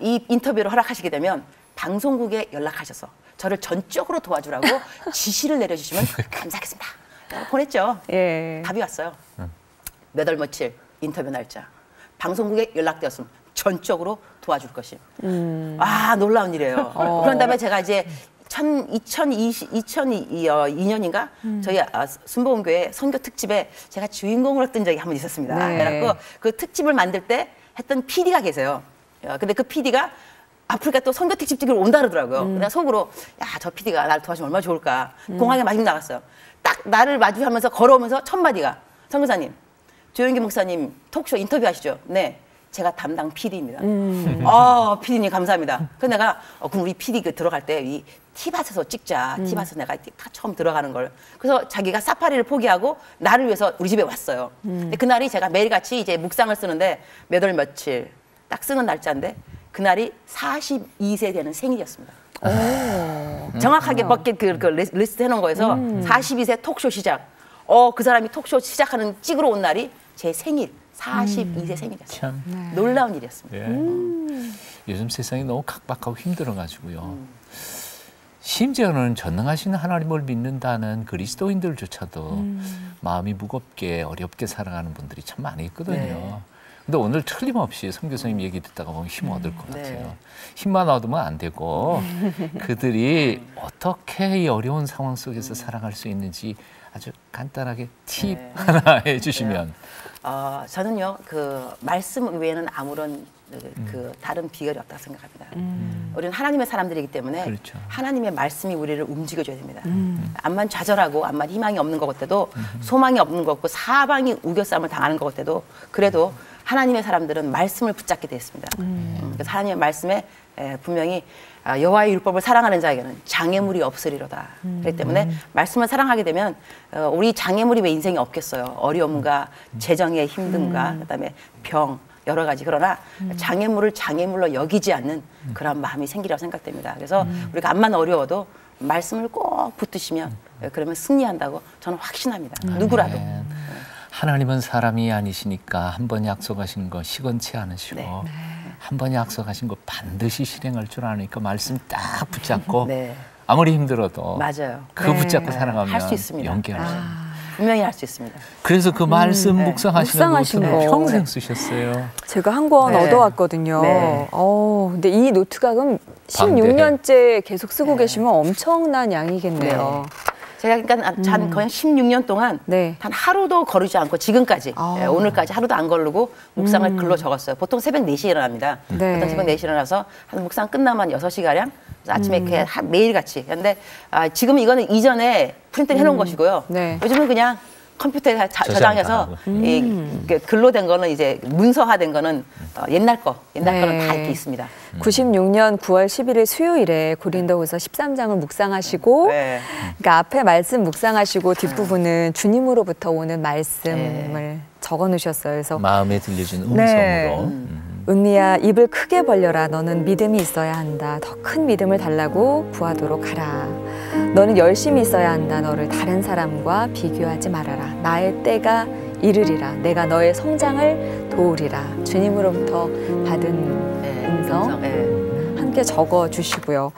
이 인터뷰를 허락하시게 되면 방송국에 연락하셔서 저를 전적으로 도와주라고 지시를 내려주시면 감사하겠습니다. 보냈죠. 예. 답이 왔어요. 몇 월 며칠 인터뷰 날짜. 방송국에 연락되었으면 전적으로 도와줄 것임. 놀라운 일이에요. 그런 다음에 제가 이제 2002년인가 저희 순복음교회 선교 특집에 제가 주인공으로 했던 적이 한 번 있었습니다. 네. 그래갖고 그 특집을 만들 때 했던 PD가 계세요. 근데 그 PD가 아프리카 또 선교 특집 찍으러 온다 그러더라고요. 그냥 속으로 저 PD가 나를 도와주면 얼마나 좋을까. 공항에 마중 나갔어요. 딱 나를 마주하면서 걸어오면서 첫 마디가 선교사님, 조윤기 목사님 톡쇼 인터뷰 하시죠? 네. 제가 담당 PD입니다. PD님 감사합니다. 그래서 내가 그럼 우리 PD 들어갈 때 이 티밭에서 찍자. 티밭에서 내가 다 처음 들어가는 걸. 그래서 자기가 사파리를 포기하고 나를 위해서 우리 집에 왔어요. 근데 그날이 제가 매일같이 이제 묵상을 쓰는데 몇 월 며칠 딱 쓰는 날짜인데 그날이 42세 되는 생일이었습니다. 정확하게 버킷 그 리스트 해놓은 거에서 42세 톡쇼 시작. 그 사람이 톡쇼 시작하는 찍으러 온 날이 제 생일. 42세 생일이었어요. 참. 놀라운 일이었습니다. 예. 요즘 세상이 너무 각박하고 힘들어가지고요. 심지어는 전능하신 하나님을 믿는다는 그리스도인들조차도 마음이 무겁게 어렵게 살아가는 분들이 참 많이 있거든요. 네. 근데 오늘 틀림없이 선교사님 얘기 듣다가 보면 힘 얻을 것 같아요. 네. 힘만 얻으면 안 되고 그들이 어떻게 이 어려운 상황 속에서 살아갈 수 있는지 아주 간단하게 팁 하나 해주시면. 저는요, 그 말씀 외에는 아무런 다른 비결이 없다고 생각합니다. 우리는 하나님의 사람들이기 때문에 그렇죠. 하나님의 말씀이 우리를 움직여줘야 됩니다. 암만 좌절하고 암만 희망이 없는 것 같아도 소망이 없는 것 같고 사방이 우겨싸움을 당하는 것 같아도 그래도 하나님의 사람들은 말씀을 붙잡게 되었습니다. 그래서 하나님의 말씀에 분명히 여호와의 율법을 사랑하는 자에게는 장애물이 없으리로다. 그렇기 때문에 말씀을 사랑하게 되면 우리 장애물이 왜 인생에 없겠어요. 어려움과 재정의 힘듦과 그다음에 병 여러 가지. 그러나 장애물을 장애물로 여기지 않는 그런 마음이 생기라고 생각됩니다. 그래서 우리가 암만 어려워도 말씀을 꼭 붙드시면 그러면 승리한다고 저는 확신합니다. 누구라도. 하나님은 사람이 아니시니까 한 번 약속하신 거 시건치 않으시고 네. 한 번 약속하신 거 반드시 실행할 줄 아니까 말씀 딱 붙잡고 네. 아무리 힘들어도 맞아요. 그 붙잡고 살아가면 할 수 있습니다. 연결하죠. 분명히 할 수 있습니다. 그래서 그 말씀 네. 묵상하시는 묵상하신 노트는 거. 평생 쓰셨어요. 제가 한 권 네. 얻어왔거든요. 네. 근데 이 노트가 그럼 16년째 계속 쓰고 계시면 엄청난 양이겠네요. 제가 그러니까 거의 16년 동안 네. 단 하루도 거르지 않고 지금까지 오늘까지 하루도 안 거르고 묵상을 글로 적었어요. 보통 새벽 4시에 일어납니다. 네. 보통 새벽 4시에 일어나서 한 묵상 끝나면 6시가량 아침에 이렇게 매일같이. 그런데 지금 이거는 이전에 프린트를 해놓은 것이고요. 네. 요즘은 그냥 컴퓨터에 저장해서 글로 된 거는 이제 문서화된 거는 옛날 거는 다 이렇게 있습니다. 96년 9월 11일 수요일에 고린도후서 13장을 묵상하시고 네. 그러니까 앞에 말씀 묵상하시고 뒷부분은 주님으로부터 오는 말씀을 적어 놓으셨어요. 그래서 마음에 들려진 음성으로. 네. 은미야, 입을 크게 벌려라. 너는 믿음이 있어야 한다. 더 큰 믿음을 달라고 구하도록 하라. 너는 열심히 있어야 한다. 너를 다른 사람과 비교하지 말아라. 나의 때가 이르리라. 내가 너의 성장을 도우리라. 주님으로부터 받은 음성 함께 적어 주시고요.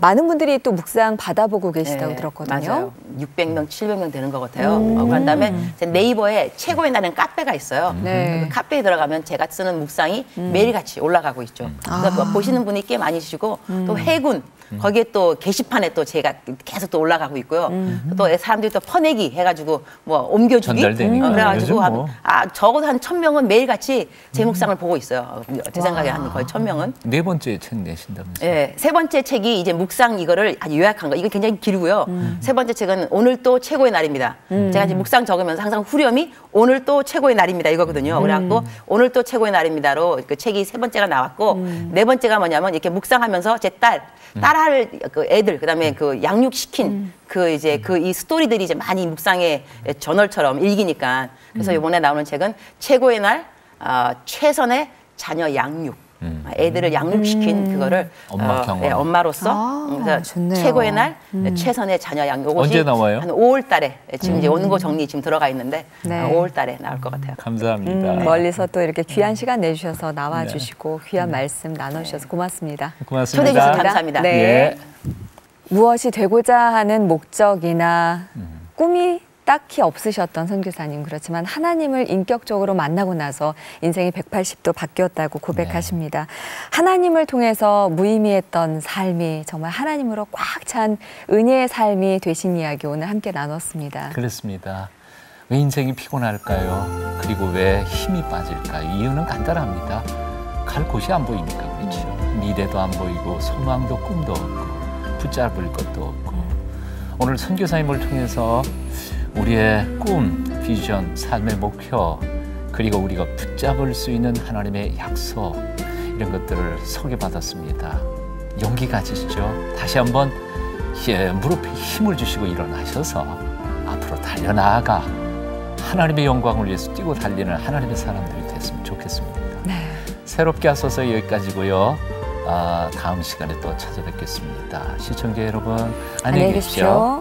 많은 분들이 또 묵상 받아보고 계시다고 들었거든요. 맞아요. 600명, 700명 되는 것 같아요. 그런 다음에 네이버에 최고의 날은 카페가 있어요. 그 카페에 들어가면 제가 쓰는 묵상이 매일같이 올라가고 있죠. 그래서 보시는 분이 꽤 많으시고 또 해군, 거기에 또 게시판에 또 제가 계속 또 올라가고 있고요. 또 사람들이 또 퍼내기 해가지고 뭐 옮겨주기 전달되니까. 그래가지고 요즘 뭐. 적어도 한 1000명은 매일같이 제 묵상을 보고 있어요. 제 생각에 한 거의 1000명은. 네 번째 책 내신다면서요? 네, 세 번째 책이 이제 묵상 이거를 아주 요약한 거. 이거 굉장히 길고요. 세 번째 책은 오늘 또 최고의 날입니다. 제가 이제 묵상 적으면서 항상 후렴이 오늘 또 최고의 날입니다 이거거든요. 그래갖고 오늘 또 최고의 날입니다로 그 책이 세 번째가 나왔고 네 번째가 뭐냐면 이렇게 묵상하면서 제 딸할 그 애들 그다음에 그 양육시킨 그 이제 그 이 스토리들이 이제 많이 묵상의 저널처럼 일기니까 그래서 이번에 나오는 책은 최고의 날 최선의 자녀 양육. 애들을 양육시킨 그거를 엄마 경험. 엄마로서 그래서 좋네요. 최고의 날 최선의 자녀 양육. 언제 나와요? 한 5월 달에 지금 이제 원고 정리 지금 들어가 있는데 네. 5월 달에 나올 것 같아요. 감사합니다. 멀리서 또 이렇게 귀한 시간 내주셔서 나와주시고 귀한 말씀 나눠주셔서 고맙습니다. 고맙습니다. 초대해 주셔서 감사합니다. 네. 예. 무엇이 되고자 하는 목적이나 꿈이 딱히 없으셨던 선교사님, 그렇지만 하나님을 인격적으로 만나고 나서 인생이 180도 바뀌었다고 고백하십니다. 하나님을 통해서 무의미했던 삶이 정말 하나님으로 꽉 찬 은혜의 삶이 되신 이야기 오늘 함께 나눴습니다. 그렇습니다. 왜 인생이 피곤할까요? 그리고 왜 힘이 빠질까요? 이유는 간단합니다. 갈 곳이 안 보이니까 그렇죠. 미래도 안 보이고 소망도 꿈도 없고 붙잡을 것도 없고 오늘 선교사님을 통해서 우리의 꿈, 비전, 삶의 목표 그리고 우리가 붙잡을 수 있는 하나님의 약속 이런 것들을 소개받았습니다. 용기 가지시죠. 다시 한번 무릎에 힘을 주시고 일어나셔서 앞으로 달려나아가 하나님의 영광을 위해서 뛰고 달리는 하나님의 사람들이 됐으면 좋겠습니다. 네. 새롭게 하소서 여기까지고요. 다음 시간에 또 찾아뵙겠습니다. 시청자 여러분 안녕히 계십시오.